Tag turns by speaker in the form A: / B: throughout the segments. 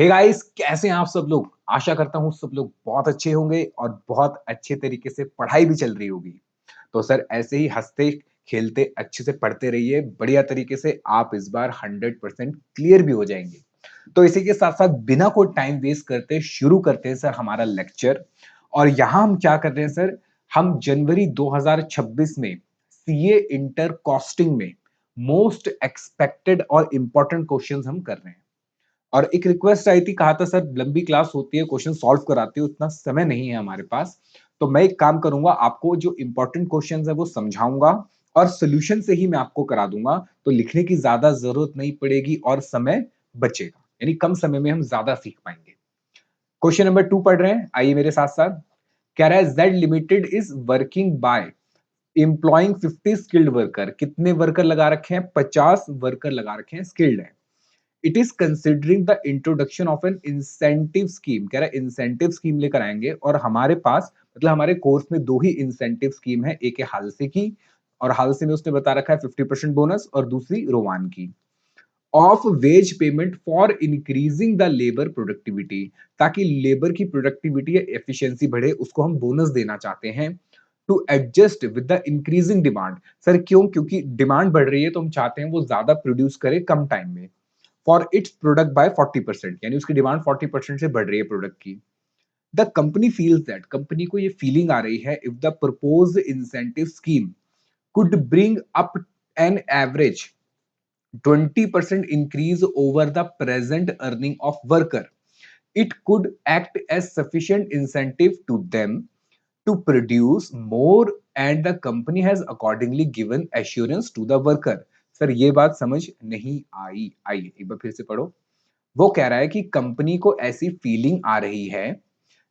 A: Hey guys, कैसे हैं आप सब लोग? आशा करता हूँ सब लोग बहुत अच्छे होंगे और बहुत अच्छे तरीके से पढ़ाई भी चल रही होगी। तो सर ऐसे ही हँसते, खेलते, अच्छे से पढ़ते रहिए, बढ़िया तरीके से आप इस बार 100% क्लियर भी हो जाएँगे। तो इसी के साथ-साथ बिना कोई टाइम वेस्ट करते शुरू करते हैं सर हमारा लेक्चर। और यहाँ हम क्या कर रहे हैं सर, हम जनवरी 2026 में सीए इंटर कॉस्टिंग में मोस्ट एक्सपेक्टेड और इम्पोर्टेंट क्वेश्चंस हम कर रहे हैं। और एक रिक्वेस्ट आई थी, कहा था सर लंबी क्लास होती है, क्वेश्चन सॉल्व कराते हो, उतना समय नहीं है हमारे पास। तो मैं एक काम करूंगा, आपको जो इंपॉर्टेंट क्वेश्चंस है वो समझाऊंगा और सॉल्यूशन से ही मैं आपको करा दूंगा। तो लिखने की ज्यादा जरूरत नहीं पड़ेगी और समय बचेगा, यानी कम समय में हम ज्यादा सीख पाएंगे। क्वेश्चन नंबर 2 पढ़ रहे हैं, आइए मेरे साथ साथ। कह रहा है Z limited is working bye employing 50 skilled worker. कितने वर्कर लगा रखे हैं? 50 वर्कर लगा रखे हैं, स्किल्ड है। It is considering the introduction of N incentive scheme. कह रहा है इंसेंटिव स्कीम लेकर आएंगे और हमारे पास मतलब हमारे कोर्स में दो ही इंसेंटिव स्कीम है, एक है हालसे की और हालसे में उसने बता रखा है 50% बोनस, और दूसरी रोवान की। Of wage payment for increasing the labour productivity, ताकि लेबर की प्रोडक्टिविटी या एफिशिएंसी बढ़े, उसको हम बोनस देना चाहते हैं। To adjust with the increasing demand. Sir क्यों? क्योंकि डिमांड बढ़ रही है तो हम चाहते हैं वो ज्यादा प्रोड्यूस करे कम टाइम में। फॉर इट्स प्रोडक्ट बाय 40%, यानी उसकी डिमांड 40% से बढ़ रही है प्रोडक्ट की। The company feels that, company को ये फीलिंग आ रही है, if the proposed incentive scheme could bring up an average 20% increase over the present earning of worker, it could act as sufficient incentive to them to produce more, and the company has accordingly given assurance to the worker। Sir ये बात समझ नहीं आई? आइए एक बार फिर से पढ़ो। वो कह रहा है कि कंपनी को ऐसी फीलिंग आ रही है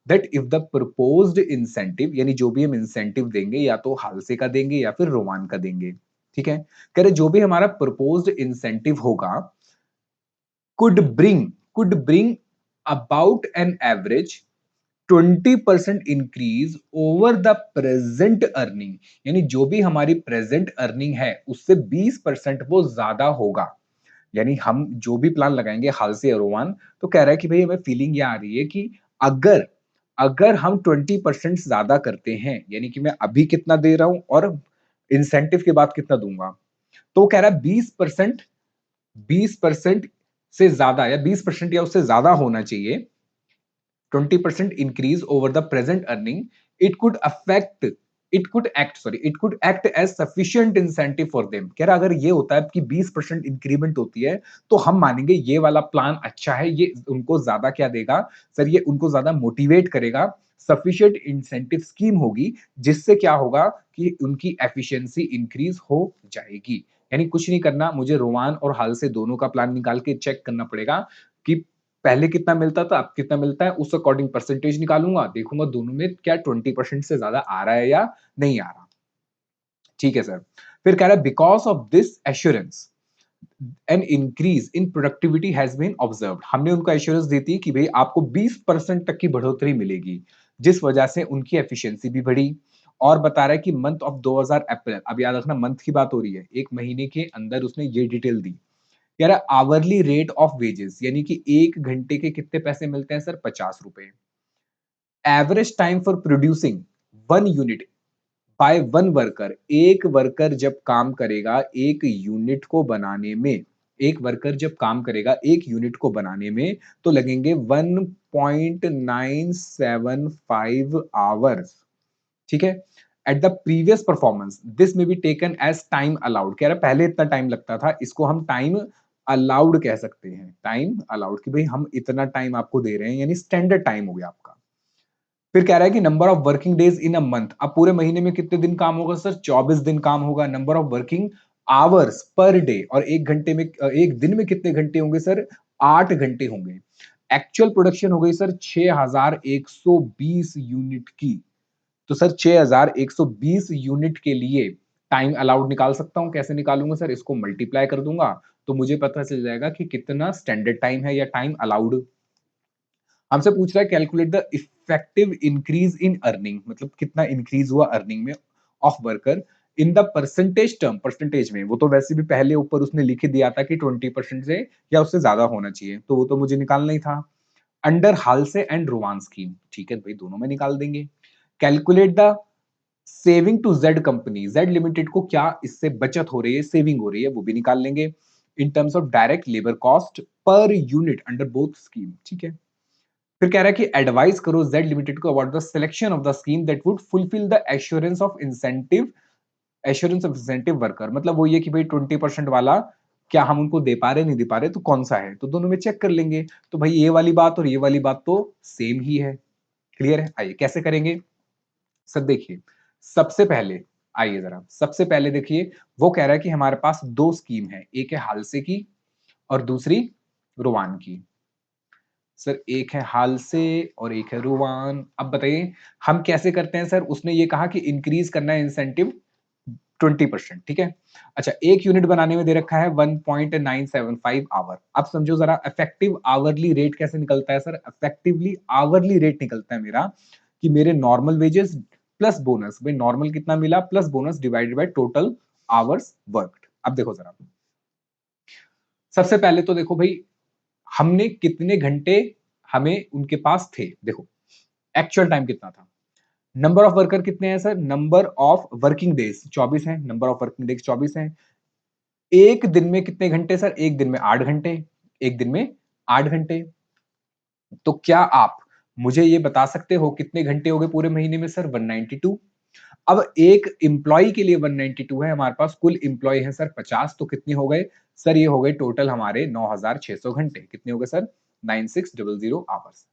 A: that if the proposed incentive, यानी जो भी हम इंसेंटिव देंगे या तो हालसे का देंगे या फिर रोमान का देंगे, ठीक है। कह रहे जो भी हमारा प्रपोज्ड इंसेंटिव होगा could bring about an average 20% increase over the present earning, यानी जो भी हमारी प्रेजेंट अर्निंग है उससे 20% वो ज्यादा होगा। यानी हम जो भी प्लान लगाएंगे हाल से रोमान, तो कह रहा है कि भाई हमें फीलिंग ये आ रही है कि अगर अगर हम 20% ज्यादा करते हैं, यानी कि मैं अभी कितना दे रहा हूं और इंसेंटिव के बाद कितना दूंगा, तो कह रहा है 20% से ज्यादा या 20% या उससे ज्यादा होना चाहिए। 20% increase over the present earning, it could affect it could act as sufficient incentive for them। कह रहा अगर ये होता है कि 20% इंक्रीमेंट होती है तो हम मानेंगे ये वाला प्लान अच्छा है, ये उनको ज्यादा क्या देगा सर, ये उनको ज्यादा मोटिवेट करेगा। सफिशिएंट इंसेंटिव स्कीम होगी जिससे क्या होगा कि उनकी एफिशिएंसी इंक्रीज हो जाएगी। यानी कुछ नहीं करना, मुझे रोमान और हाल से दोनों का प्लान निकाल के चेक करना पड़ेगा कि पहले कितना मिलता था, अब कितना मिलता है, उस अकॉर्डिंग परसेंटेज निकालूंगा, देखूंगा दोनों में क्या 20% से ज्यादा आ रहा है या नहीं आ रहा। ठीक है सर। फिर कह रहा है because of this assurance an increase in productivity has been observed. हमने उनको एश्योरेंस दी थी कि भाई आपको 20% तक की बढ़ोतरी मिलेगी, जिस वजह से उनकी एफिशिएंसी भी बढ़ी। और बता रहा है कि मंथ ऑफ 2000 अप्रैल, अब याद रखना मंथ की बात हो रही है, एक महीने के अंदर उसने ये डिटेल दी। कह रहा है आवरली रेट ऑफ वेजेस, यानी कि एक घंटे के कितने पैसे मिलते हैं सर? 50 रुपए। Average time for producing 1 unit by 1 worker, एक वर्कर जब काम करेगा एक यूनिट को बनाने में, एक वर्कर जब काम करेगा एक यूनिट को बनाने में तो लगेंगे 1.975 आवर्स, ठीक है। At the previous performance this में be taken as time allowed. कह रहा है पहले इतना टाइम लगता था, इसको हम टाइम अलाउड कह सकते हैं। टाइम अलाउड कि भाई हम इतना टाइम आपको दे रहे हैं, यानी स्टैंडर्ड टाइम हो गया आपका। फिर कह रहा है कि number of working days in a month, अब पूरे महीने में कितने दिन काम होगा सर? 24 दिन काम होगा। Number of working hours per day, और एक घंटे में एक दिन में कितने घंटे होंगे सर? 8 घंटे होंगे। एक्चुअल प्रोडक्शन हो गई सर 6120 यूनिट की। तो सर 6120 यूनिट के लिए टाइम अलाउड निकाल सकता हूं। कैसे निकालूंगा सर? इसको मल्टीप्लाई कर दूंगा तो मुझे पता चल जाएगा कि कितना स्टैंडर्ड टाइम है या टाइम अलाउड। हमसे पूछ रहा है calculate the effective increase in earning, मतलब कितना इंक्रीज हुआ अर्निंग में of worker in the percentage term. Percentage में वो तो वैसे भी पहले ऊपर उसने लिख ही दिया था कि 20% से या उससे ज्यादा होना चाहिए, तो वो तो मुझे निकालना ही था। Under Halsey and Rowan scheme, ठीक है भाई, दोनों में निकाल देंगे। Calculate the saving to Z company, Z limited को क्या इससे बचत हो रही है, सेविंग हो रही है, वो भी निकाल लेंगे। In terms of direct labour cost per unit under both scheme, ठीक है। फिर कह रहा है कि एडवाइस करो जेड लिमिटेड को about the selection of the scheme that would fulfil the assurance of incentive worker, मतलब वो ये कि भाई 20% वाला क्या हम उनको दे पा रहे नहीं दे पा रहे, तो कौन सा है, तो दोनों में चेक कर लेंगे। तो भाई ये वाली बात और ये वाली बात तो सेम ही है। क्लियर है? आइए कैसे करेंगे। सर देखिए, सबसे पहले आइए जरा, सबसे पहले देखिए, वो कह रहा है कि हमारे पास दो स्कीम है, एक है हालसे की और दूसरी रुवान की। सर एक है हालसे और एक है रुवान। अब बताइए हम कैसे करते हैं सर, उसने ये कहा कि इंक्रीज करना है इंसेंटिव 20%, ठीक है। अच्छा, एक यूनिट बनाने में दे रखा है 1.975 आवर। अब समझो जरा इफेक्टिव आवरली रेट कैसे निकलता है सर, इफेक्टिवली आवरली रेट निकलता है मेरा कि मेरे नॉर्मल वेजेस प्लस बोनस, भाई नॉर्मल कितना मिला plus bonus divided by total hours worked. अब देखो जरा, सबसे पहले तो देखो भाई हमने कितने घंटे हमें उनके पास थे, देखो एक्चुअल टाइम कितना था। नंबर ऑफ वर्कर कितने हैं sir, number of working days 24 हैं, नंबर ऑफ वर्किंग डेज 24 हैं। एक दिन में कितने घंटे सर, एक दिन में 8 घंटे, एक दिन में 8 घंटे। तो क्या आप मुझे ये बता सकते हो कितने घंटे हो गए पूरे महीने में सर, 192। अब एक एम्प्लॉय के लिए 192 है, हमारे पास कुल एम्प्लॉय है सर 50, तो कितने हो गए सर, ये हो गए टोटल हमारे 9600 घंटे। कितने हो गए सर, 9600 आवर्स,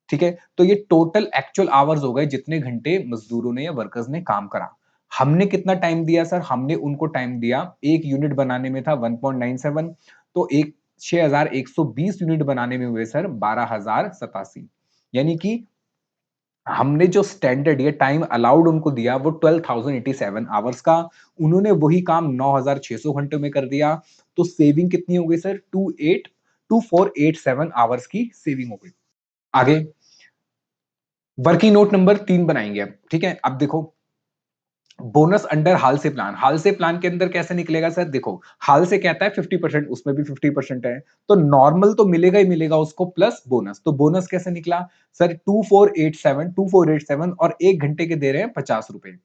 A: ठीक है। तो ये टोटल एक्चुअल आवर्स हो गए जितने घंटे मजदूरों ने या वर्कर्स ने काम करा। हमने कितना टाइम दिया सर, हमने उनको टाइम दिया, एक यूनिट बनाने में था 1.97, तो एक 6120 यूनिट बनाने में हुए सर 12087, यानी कि हमने जो स्टैंडर्ड ये टाइम अलाउड उनको दिया वो 12,087 आवर्स का, उन्होंने वही काम 9,600 घंटे में कर दिया। तो सेविंग कितनी हो गई सर, 2487 आवर्स की सेविंग हो गई। आगे वर्किंग नोट नंबर 3 बनाएंगे अब, ठीक है। अब देखो बोनस अंडर हाल से प्लान, हाल से प्लान के अंदर कैसे निकलेगा सर, देखो हाल से कहता है 50%, उसमें भी 50% है, तो नॉर्मल तो मिलेगा ही मिलेगा उसको प्लस बोनस। तो बोनस कैसे निकला सर, 2487 और एक घंटे के दे रहे हैं 50 रुपए,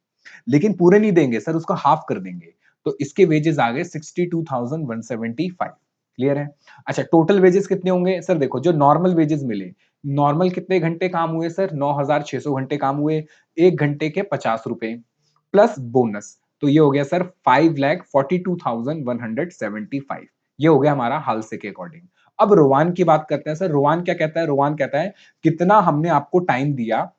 A: लेकिन पूरे नहीं देंगे सर, उसका हाफ कर देंगे। तो इसके वेजेस आ गए 62,175। क्लियर है। अच्छा, टोटल वेजेस कितने होंगे सर, देखो जो नॉर्मल वेजेस मिले, नॉर्मल कितने घंटे काम हुए सर, 9600 घंटे काम हुए, एक घंटे के 50 रुपए प्लस बोनस, तो ये हो गया सर 5,42,175। ये हो गया हमारा हालसे के अकॉर्डिंग। अब रोवान की बात करते हैं सर, रोवान क्या कहता है, रोवान कहता है कितना हमने आपको टाइम दिया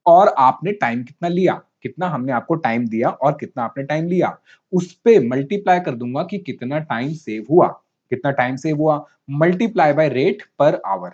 A: और आपने टाइम कितना लिया, कितना हमने आपको टाइम दिया और कितना आपने टाइम लिया, उस पे मल्टीप्लाई कर दूंगा कि कितना टाइम सेव हुआ, कितना टाइम सेव हुआ, multiply by rate per hour.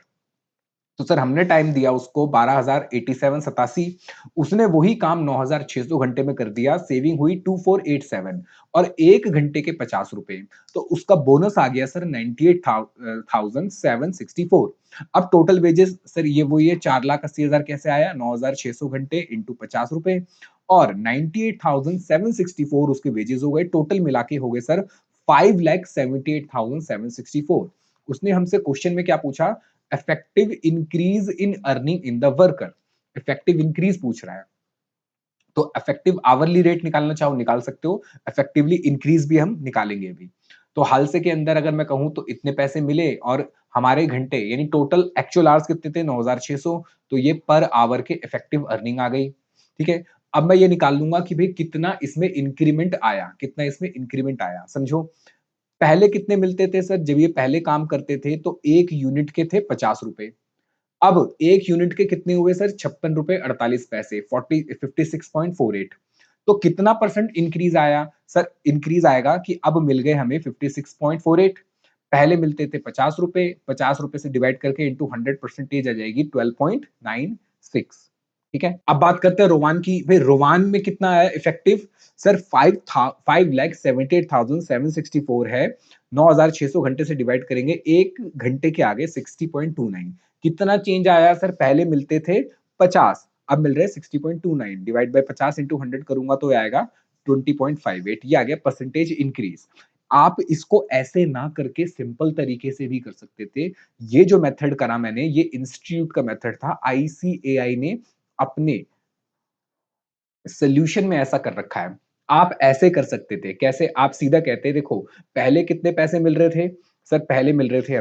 A: तो सर हमने टाइम दिया उसको 12,087 उसने वही काम 9,600 घंटे में कर दिया, सेविंग हुई 2487 और एक घंटे के 50 रुपए, तो उसका बोनस आ गया सर 98,764। अब टोटल वेजेस सर ये वही है, 4,80,000 कैसे आया, 9,600 घंटे इंटू 50 रुपए और 98,764 उसके वेजेस हो गए, टोटल मिला के हो गए सर 5,78,764। उसने हमसे क्वेश्चन में क्या पूछा, effective increase in earning in the worker, effective increase पूछ रहा है। तो इफेक्टिव आवरली रेट निकालना चाहो निकाल सकते हो, इफेक्टिवली इंक्रीज भी हम निकालेंगे अभी। तो हालसे के अंदर अगर मैं कहूं तो इतने पैसे मिले और हमारे घंटे यानी टोटल एक्चुअल आवर्स कितने थे 9600, तो ये पर आवर के इफेक्टिव अर्निंग आ गई, ठीक है। अब मैं ये निकाल लूंगा कि भाई कितना इसमें इंक्रीमेंट आया, कितना इसमें इंक्रीमेंट आया, समझो पहले कितने मिलते थे सर, जब ये पहले काम करते थे तो एक यूनिट के थे 50 रुपए, अब एक यूनिट के कितने हुए सर, 56 रुपए 48 पैसे, 56.48। तो कितना परसेंट इंक्रीज आया सर, इंक्रीज आएगा कि अब मिल गए हमें 56.48, पहले मिलते थे 50 रुपए, 50 रुपए से डिवाइड करके इंटू 100% आ जाएगी 12.96, ठीक है। अब बात करते हैं रोवान की, भाई रोवान में कितना आया इफेक्टिव सर, 5,78,764 है, 9,600 घंटे से डिवाइड करेंगे, एक घंटे के आगे 60.29, कितना चेंज आया सर, पहले मिलते थे 50, अब मिल रहे 60.29, डिवाइड बाय 50 इंटू 100 करूंगा तो आएगा 20.58, ये आ गया परसेंटेज इंक्रीज। आप इसको ऐसे ना करके सिंपल तरीके से भी कर सकते थे। ये जो मेथड करा मैंने, ये इंस्टीट्यूट का मेथड था, आईसीएआई ने अपने सॉल्यूशन में ऐसा कर रखा है। आप ऐसे कर सकते थे, कैसे? आप सीधा कहते देखो, पहले कितने पैसे मिल रहे थे? सर पहले मिल रहे थे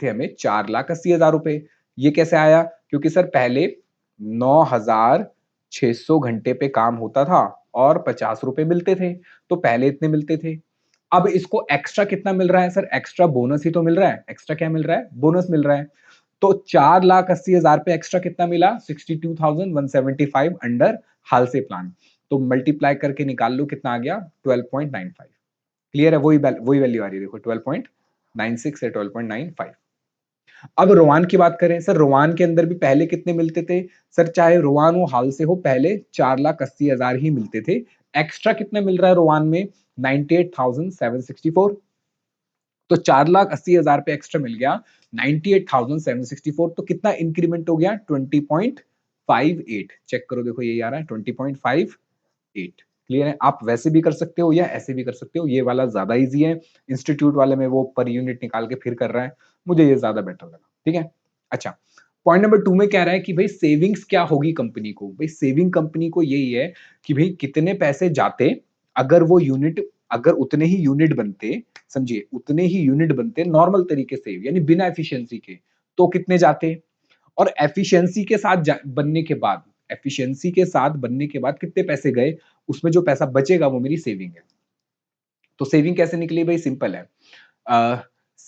A: हमें 4,80,000 रुपए। ये कैसे आया? क्योंकि सर पहले 9,600 घंटे पे काम होता था और 50 रुपए मिलते थे, तो पहले इतने मिलते थे। अब इसको एक्स्ट्रा कितना मिल रहा है सर? एक्स्ट्रा बोनस ही तो मिल रहा है। एक्स्ट्रा क्या मिल रहा है? बोनस मिल रहा है। तो 4,80,000 पे एक्स्ट्रा कितना मिला? 62,175 अंडर हालसे प्लान। तो मल्टीप्लाई करके निकाल लो कितना आ गया? 12.95। क्लियर है? वही वैल्यू आ रही है देखो, 12.96 या 12.95। अब रोवान की बात करें, सर रोवान के अंदर भी पहले कितने मिलते थे? सर चाहे रोवान हो हाल से हो, पहले 4,80,000 ही मिलते थे। एक्स्ट्रा कितना मिल रहा है रोवान में? 98,764। तो 4,80,000 पे एक्स्ट्रा मिल गया, 98,764। तो कितना इंक्रीमेंट हो गया? 20.58। चेक करो, देखो यही आ रहा है 20.58। क्लियर है? आप वैसे भी कर सकते हो या ऐसे भी कर सकते हो, ये वाला ज्यादा इजी है। इंस्टीट्यूट वाले में वो पर यूनिट निकाल के फिर कर रहा है, मुझे ये ज्यादा बेटर लगा। ठीक है, अच्छा। पॉइंट नंबर 2 में कह रहा है कि भाई सेविंग्स क्या होगी कंपनी को? भाई सेविंग कंपनी को यही है कि भाई कितने पैसे जाते, अगर वो यूनिट, अगर उतने ही यूनिट बनते, समझिए उतने ही यूनिट बनते नॉर्मल तरीके से, यानी बिना एफिशिएंसी के, तो कितने जाते? और एफिशिएंसी के साथ बनने के बाद, एफिशिएंसी के साथ बनने के बाद कितने पैसे गए, उसमें जो पैसा बचेगा वो मेरी सेविंग है। तो सेविंग कैसे निकली? भाई सिंपल है।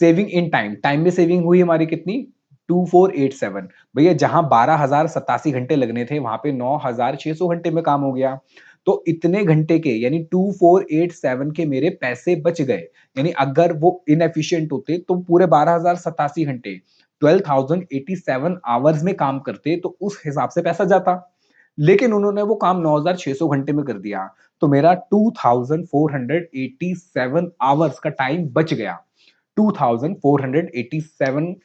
A: सेविंग इन टाइम, टाइम में सेविंग हुई हमारी कितनी? 2487। भैया जहां 12,087 घंटे लगने थे, वहां पे 9,600 घंटे में काम हो गया। तो इतने घंटे के, यानी 2487 के मेरे पैसे बच गए। यानी अगर वो इनएफिशिएंट होते तो पूरे 12,087 घंटे, 12,087 आवर्स में काम करते, तो उस हिसाब से पैसा जाता। लेकिन उन्होंने वो काम 9,600 घंटे में कर दिया, तो मेरा 2,487 आवर्स का टाइम बच गया। 2,487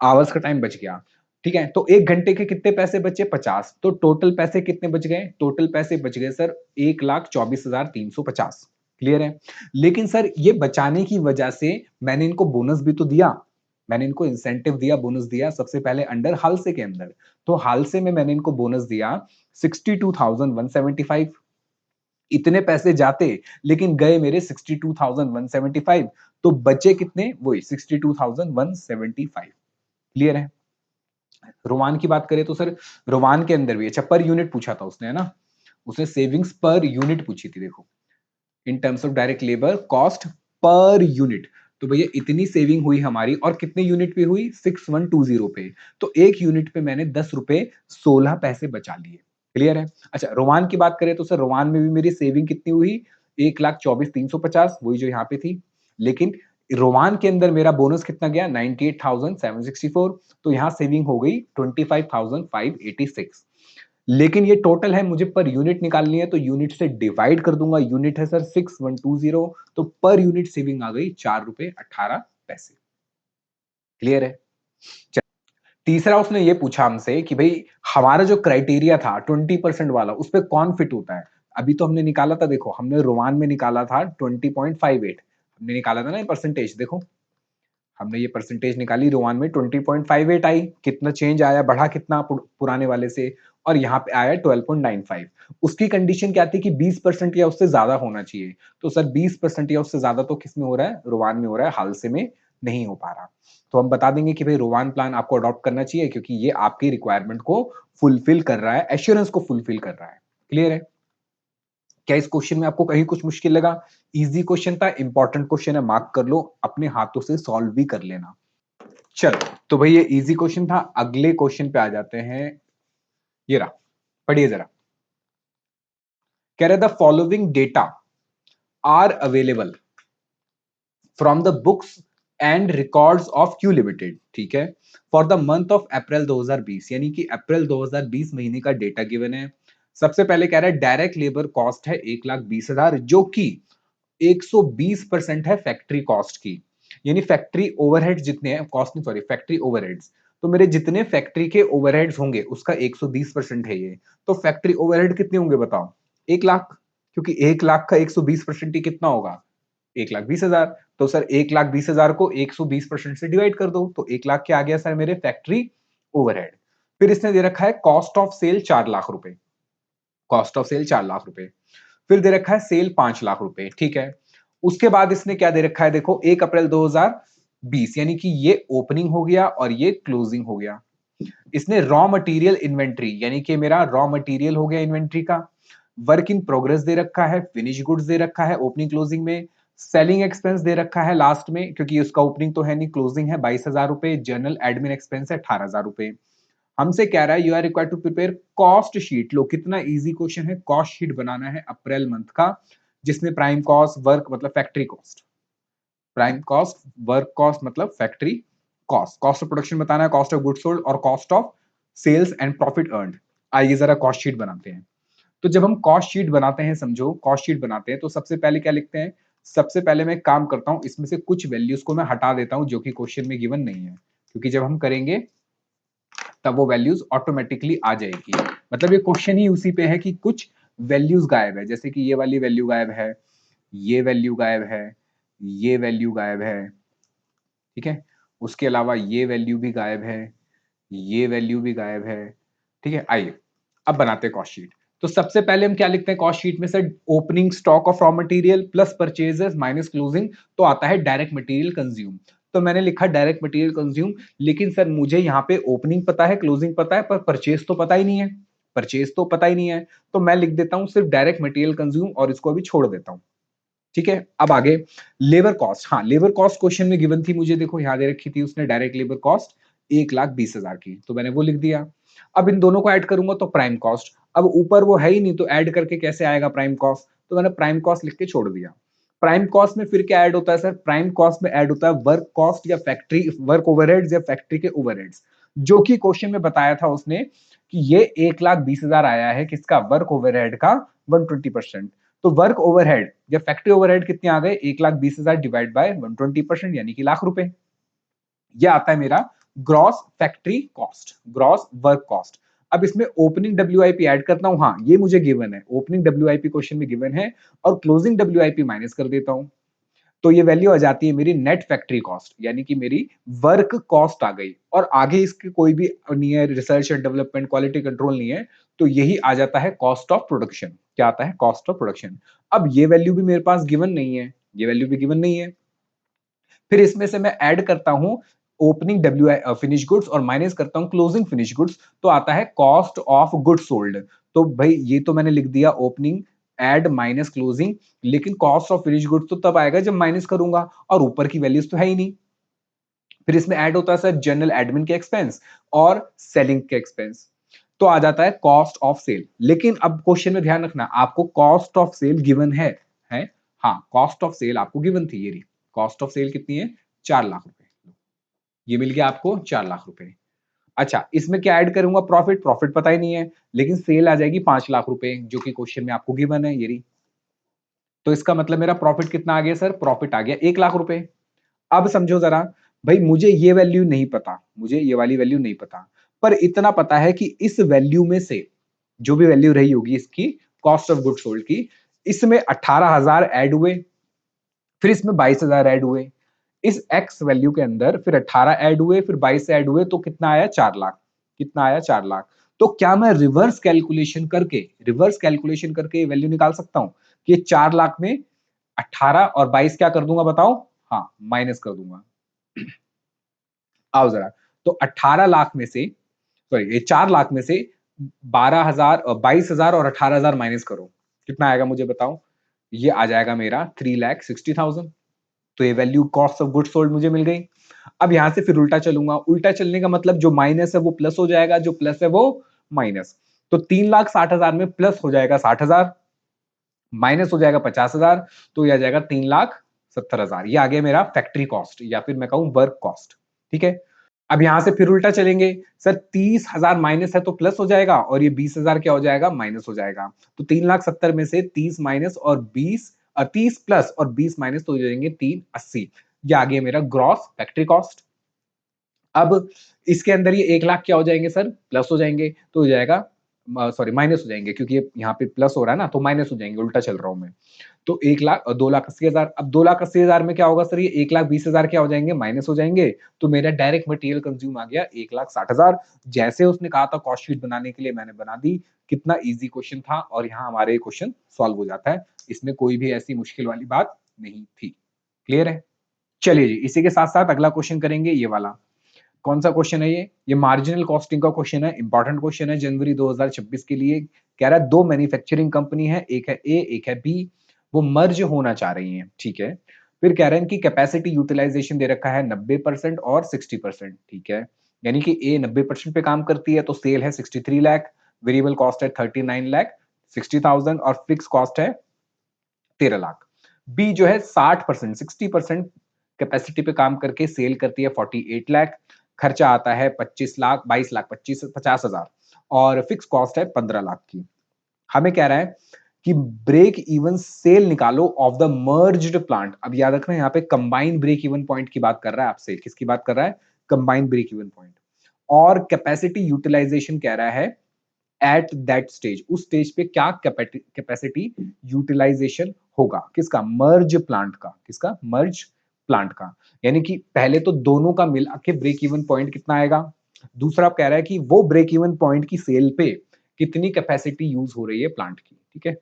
A: आवर्स का टाइम बच गया। ठीक है, तो 1 घंटे के कितने पैसे बचे? 50। तो टोटल पैसे कितने बच गए? टोटल पैसे बच गए सर 1,24,350। क्लियर है? लेकिन सर ये बचाने की वजह से मैंने इनको बोनस भी तो दिया। मैंने इनको इंसेंटिव दिया, बोनस दिया, सबसे पहले अंडर हालसे के अंदर। तो हालसे में मैंने इनको बोनस दिया 62,175। इतने पैसे जाते, लेकिन गए मेरे 62,175। तो बचे कितने? वही 62,175। क्लियर है? रोमान की बात करें तो सर रोमान के अंदर भी, अच्छा पर यूनिट पूछा था उसने, है ना? उसने सेविंग्स पर यूनिट पूछी थी, देखो in terms of direct labour cost per unit. तो भैया इतनी सेविंग हुई हमारी, और कितने यूनिट पे हुई? 6120 पे। तो एक यूनिट पे मैंने 10 रुपए 16 पैसे बचा लिए। क्लियर है? अच्छा रोमान की बात करें तो सर रोमान में भी मेरी सेविंग कितनी हुई? 1,24,350, वही जो यहाँ पे थी। लेकिन रोमान के अंदर मेरा बोनस कितना गया? 98,764। तो यहाँ सेविंग हो गई 25,586। लेकिन ये टोटल है, मुझे पर यूनिट निकालनी है, तो यूनिट से डिवाइड कर दूंगा। यूनिट है सर 6120, तो पर यूनिट सेविंग आ गई 4 रुपए 18 पैसे। क्लियर है? तीसरा उसने ये पूछा हमसे कि भाई हमारा जो क्राइटेरिया था 20% वाला, उस पर कौन फिट होता है? अभी तो हमने निकाला था, देखो हमने रोमान में निकाला था 20.58, हमने निकाला था ना ये परसेंटेज। देखो हमने ये परसेंटेज निकाली, रोमान में 20.58 आई। कितना चेंज आया, बढ़ा कितना पुराने वाले से? और यहाँ पे आया 12.95। उसकी कंडीशन क्या थी कि 20% या उससे ज्यादा होना चाहिए। तो सर 20% या उससे ज्यादा तो किस में हो रहा है? रोमान में हो रहा है, हालसे में नहीं हो पा रहा। तो हम बता देंगे कि भाई रोमान प्लान आपको अडॉप्ट करना चाहिए, क्योंकि ये आपकी रिक्वायरमेंट को फुलफिल कर रहा है, एश्योरेंस को फुलफिल कर रहा है। क्लियर है? क्या इस क्वेश्चन में आपको कहीं कुछ मुश्किल लगा? इजी क्वेश्चन था, इंपॉर्टेंट क्वेश्चन है, मार्क कर लो, अपने हाथों से सॉल्व भी कर लेना। चलो, तो भाई ये इजी क्वेश्चन था। अगले क्वेश्चन पे आ जाते हैं। ये रहा, पढ़िए जरा। कह रहे the following data are available from the books and records of Q limited. ठीक है, for the month of April 2020, यानी कि अप्रैल 2020 महीने का डेटा गिवन है। सबसे पहले कह रहा है डायरेक्ट लेबर कॉस्ट है 1,20,000, जो कि 120% है फैक्ट्री कॉस्ट की। यानी फैक्ट्री ओवरहेड जितने हैं, कॉस्ट नहीं, सॉरी, फैक्ट्री ओवरहेड्स। तो मेरे जितने फैक्ट्री के ओवरहेड्स होंगे उसका 120% है ये। तो फैक्ट्री ओवरहेड कितने होंगे बताओ? 1 लाख। क्योंकि 1 लाख का 120% ही कितना होगा? 1,20,000। तो सर 1,20,000 को 120% से डिवाइड कर दो, तो 1 लाख क्या आ गया सर मेरे फैक्ट्री ओवरहेड। फिर इसने दे रखा है कॉस्ट ऑफ सेल 4 लाख रुपए, कॉस्ट ऑफ सेल 4 लाख रुपए। फिर दे रखा है सेल 5 लाख रुपए, ठीक है। उसके बाद इसने क्या दे रखा है देखो, 1 अप्रैल 2020, यानी कि ये ओपनिंग हो गया और ये क्लोजिंग हो गया। इसने रॉ मटेरियल इन्वेंट्री, यानी कि मेरा रॉ मटेरियल हो गया इन्वेंट्री का। वर्क इन प्रोग्रेस दे रखा है, फिनिश गुड्स दे रखा है ओपनिंग क्लोजिंग में, सेलिंग एक्सपेंस दे रखा है लास्ट में, क्योंकि उसका ओपनिंग तो है नहीं, क्लोजिंग है 22,000 रुपए, जनरल एडमिन एक्सपेंस है 18,000 रुपए। हमसे कह रहा है you are required to prepare cost sheet. लो कितना इजी क्वेश्चन है, कॉस्ट शीट बनाना है अप्रैल मंथ का, जिसमें प्राइम कॉस्ट, वर्क मतलब factory cost, prime cost, work cost मतलब factory cost, cost of production बताना है, कॉस्ट ऑफ गुड्स सोल्ड और cost of sales and profit earned. आइए जरा कॉस्ट शीट बनाते हैं। तो जब हम कॉस्ट शीट बनाते हैं, समझो कॉस्ट शीट बनाते हैं तो सबसे पहले क्या लिखते हैं, सबसे पहले मैं एक काम करता हूं, इसमें से कुछ वैल्यूज को मैं हटा देता हूं जो कि क्वेश्चन में गिवन नहीं है, क्योंकि जब हम करेंगे तब वो वैल्यूज ऑटोमेटिकली आ जाएगी। मतलब ये क्वेश्चन ही उसी पे है कि कुछ वैल्यूज गायब है, जैसे कि ये वाली वैल्यू गायब है, ये वैल्यू गायब है, ये वैल्यू गायब है, ठीक है। उसके अलावा ये वैल्यू भी गायब है, ये वैल्यू भी गायब है, ठीक है। आइए अब बनाते हैं कॉस्ट शीट। तो सबसे पहले हम क्या लिखते हैं कॉस्ट शीट में sir, opening stock of raw material plus purchases minus closing, तो आता है डायरेक्ट मटेरियल कंज्यूम। तो मैंने लिखा डायरेक्ट मटेरियल कंज्यूम, लेकिन सर मुझे यहाँ पे ओपनिंग पता है, क्लोजिंग पता है, पर परचेज तो पता ही नहीं है, परचेज तो पता ही नहीं है। तो मैं लिख देता हूँ सिर्फ डायरेक्ट मटेरियल कंज्यूम और इसको अभी छोड़ देता हूँ, ठीक है। अब आगे लेबर कॉस्ट, हाँ लेबर कॉस्ट क्वेश्चन में गिवन थी मुझे, देखो यहां दे रखी थी उसने डायरेक्ट लेबर कॉस्ट 1,20,000 की, तो मैंने वो लिख दिया। अब इन दोनों को ऐड करूंगा तो प्राइम कॉस्ट, अब ऊपर वो है ही नहीं तो ऐड करके कैसे आएगा प्राइम कॉस्ट, तो मैंने प्राइम कॉस्ट लिख के छोड़ दिया। प्राइम कॉस्ट में फिर क्या ऐड होता है सर, प्राइम कॉस्ट में ऐड होता है वर्क कॉस्ट या फैक्ट्री वर्क ओवरहेड्स या फैक्ट्री के ओवरहेड्स, जो कि क्वेश्चन में बताया था उसने कि ये 1,20,000 आया है किसका, वर्क ओवरहेड का 120%। तो वर्क ओवरहेड या फैक्ट्री ओवरहेड कितने आ गए, 1,20,000 डिवाइड बाय 120%, यानी कि लाख रुपए। ये आता है मेरा gross factory cost, gross work cost. अब इसमें ओपनिंग डब्ल्यूआईपी ऐड करता हूं, हाँ ये मुझे गिवन है, ओपनिंग डब्ल्यूआईपी क्वेश्चन में गिवन है, और क्लोजिंग डब्ल्यूआईपी माइनस कर देता हूं, तो ये वैल्यू आ जाती है मेरी नेट फैक्ट्री कॉस्ट, यानी कि मेरी वर्क कॉस्ट आ गई। और आगे इसके कोई भी नहीं है, research and development, quality control नहीं है, तो यही आ जाता है कॉस्ट ऑफ प्रोडक्शन। क्या आता है, कॉस्ट ऑफ प्रोडक्शन। अब ये वैल्यू भी मेरे पास गिवन नहीं है, ये वैल्यू भी गिवन नहीं है। फिर इसमें से मैं ऐड करता हूं ओपनिंग डब्ल्यू फिनिश गुड्स और माइनस करता हूं क्लोजिंग फिनिश गुड्स, तो आता है कॉस्ट ऑफ गुड्स सोल्ड। तो भाई ये तो मैंने लिख दिया ओपनिंग एड माइनस क्लोजिंग, लेकिन कॉस्ट ऑफ फिनिश गुड्स तो तब आएगा जब माइनस करूंगा, और ऊपर की वैल्यूज तो है ही नहीं। फिर इसमें ऐड होता है सर जनरल एडमिन के एक्सपेंस और सेलिंग के एक्सपेंस, तो आ जाता है कॉस्ट ऑफ सेल। लेकिन अब क्वेश्चन में ध्यान रखना, आपको कॉस्ट ऑफ सेल गिवन है? हाँ कॉस्ट ऑफ सेल आपको गिवन थी, ये रही कॉस्ट ऑफ सेल कितनी है, 4 लाख रुपए, ये मिल गया आपको 4 लाख रुपए। अच्छा इसमें क्या ऐड करूंगा, प्रॉफिट, प्रॉफिट पता ही नहीं है, लेकिन सेल आ जाएगी 5 लाख रुपए, जो कि क्वेश्चन में आपको गिवन है, ये रही। तो इसका मतलब मेरा प्रॉफिट कितना आ गया सर, प्रॉफिट आ गया 1 लाख रुपए। अब समझो जरा, भाई मुझे ये वैल्यू नहीं पता, मुझे ये वाली वैल्यू नहीं पता, पर इतना पता है कि इस वैल्यू में से जो भी वैल्यू रही होगी इसकी कॉस्ट ऑफ गुड सोल्ड की, इसमें 18,000 ऐड हुए, फिर इसमें 22,000 ऐड हुए, इस एक्स वैल्यू के अंदर फिर 18 ऐड हुए, फिर 22 ऐड हुए, तो कितना आया, 4 लाख। कितना आया, 4 लाख। तो क्या मैं रिवर्स कैलकुलेशन करके वैल्यू निकाल सकता हूं कि 4 लाख में 18 और 22 क्या कर दूंगा बताओ, हाँ माइनस कर दूंगा। आओ जरा, तो 18 लाख में से, सॉरी ये 4 लाख में से 12,000 22,000 और 18,000 माइनस करो, कितना आएगा मुझे बताओ, ये आ जाएगा मेरा 3,60,000। तो ये value cost of good sold मुझे मिल गई। अब यहां से फिर उल्टा चलूंगा, उल्टा चलने का मतलब जो माइनस है वो प्लस हो जाएगा, जो प्लस है वो माइनस। तो 3,60,000 में प्लस हो जाएगा 60,000, माइनस हो जाएगा 50,000, तो यह आ जाएगा 3,70,000। ये आ गया मेरा फैक्ट्री कॉस्ट या फिर मैं कहूं वर्क कॉस्ट, ठीक है। अब यहां से फिर उल्टा चलेंगे, सर 30,000 माइनस है तो प्लस हो जाएगा, और ये 20,000 क्या हो जाएगा, माइनस हो जाएगा। तो 3,70,000 में से 30 माइनस और 30 प्लस और 20 माइनस, तो हो जाएंगे 380। ये आ गया मेरा ग्रॉस फैक्ट्री कॉस्ट। अब इसके अंदर ये 1 लाख क्या हो जाएंगे सर, प्लस हो जाएंगे, तो हो जाएगा सॉरी माइनस हो जाएँगे क्योंकि ये यहाँ पे प्लस हो रहा है ना, तो माइनस हो जाएँगे, उल्टा चल रहा हूँ मैं। तो 2,80,000 अब 2,80,000 में क्या होगा सर, ये 1,20,000 क्या हो जाएँगे, माइनस हो जाएँगे। तो मेरा डायरेक्ट मटेरियल कंज्यूम आ गया 1,60,000। जैसे उसने कहा था कॉस्ट शीट बनाने के लिए, मैंने बना दी। कितना ईज़ी क्वेश्चन था और यहाँ हमारे क्वेश्चन सॉल्व हो जाता है। इसमें कोई भी ऐसी मुश्किल वाली बात नहीं थी। क्लियर है? चलिए जी, इसी के साथ-साथ अगला क्वेश्चन करेंगे ये वाला। कौन-सा क्वेश्चन है ये? ये मार्जिनल कॉस्टिंग का क्वेश्चन है, इंपॉर्टेंट क्वेश्चन है जनवरी 2026 के लिए। कह रहा है 2 मैन्युफैक्चरिंग कंपनी है, एक है ए, एक है बी, वो मर्ज होना चाह रही हैं, ठीक है? फिर कह रहे हैं कि कैपेसिटी यूटिलाइजेशन दे रखा है 90% और 60%, ठीक है? यानी कि ए 90% पे काम करती है तो सेल है 63 लाख, वेरिएबल कॉस्ट है 39 लाख 60,000 और फिक्स कॉस्ट है 13 लाख। बी जो है 60% 60% कैपेसिटी पे काम करके सेल करती है 48 लाख, खर्चा आता है 25 लाख 22 लाख 25 50,000 और फिक्स कॉस्ट है 15 लाख की। हमें कह रहा है कि ब्रेक इवन सेल निकालो ऑफ द मर्ज्ड प्लांट। अब याद रखना यहाँ पे कंबाइंड ब्रेक इवन पॉइंट की बात कर रहा है आपसे। किसकी बात कर रहा है? Combined break even point. और कैपेसिटी यूटिलाइजेशन कह रहा है एट दैट स्टेज, उस स्टेज पे क्या कैपेसिटी यूटिलाइजेशन होगा, किसका? मर्ज प्लांट का। किसका? मर्ज प्लांट का। यानी कि पहले तो दोनों का मिला के ब्रेक इवन पॉइंट कितना आएगा। दूसरा कह रहा है कि वो ब्रेक इवन पॉइंट की सेल पे कितनी कैपेसिटी यूज हो रही है प्लांट की, ठीक है?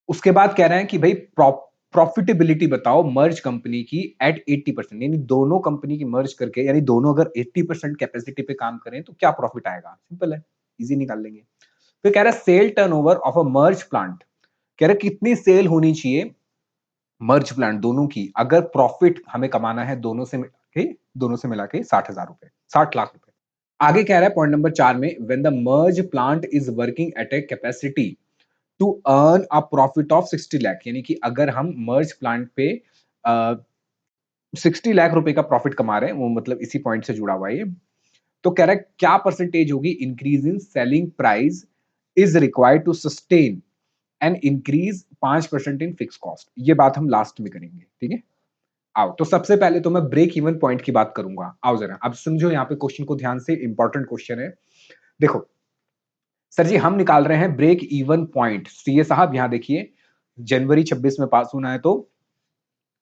A: उसके बाद कह रहे हैं कि भाई प्रॉफिटेबिलिटी बताओ मर्ज कंपनी की एट 80%, यानी दोनों कंपनी की मर्ज करके, यानी दोनों अगर 80% कैपेसिटी पे काम करें तो क्या प्रॉफिट आएगा। सिंपल है, इजी निकाल लेंगे। फिर कह रहा है sale turnover of a merge plant. कह रहा है कितनी सेल होनी चाहिए मर्ज प्लांट दोनों की, अगर प्रॉफिट हमें कमाना है दोनों से मिला के 60,000 रुपए, 60 लाख रुपए। आगे कह रहा है पॉइंट नंबर 4 में, when the merge plant is working at a capacity to earn a profit of 60 lakh, यानी कि अगर हम मर्ज प्लांट पे 60 लाख रुपए का प्रॉफिट कमा रहे हैं, वो मतलब इसी पॉइंट से जुड़ा हुआ है ये। तो कह रहा है क्या परसेंटेज होगी increase in selling price is required to sustain and increase 5% in fix cost. ये बात हम लास्ट में करेंगे, ठीक है? आओ, तो सबसे पहले तो मैं ब्रेक इवन पॉइंट की बात करूंगा। आओ जरा अब समझो यहाँ पे क्वेश्चन को ध्यान से, इंपॉर्टेंट क्वेश्चन है। देखो सर जी, हम निकाल रहे हैं ब्रेक इवन पॉइंट। सीए साहब यहाँ देखिए, जनवरी 26 में पास होना है तो,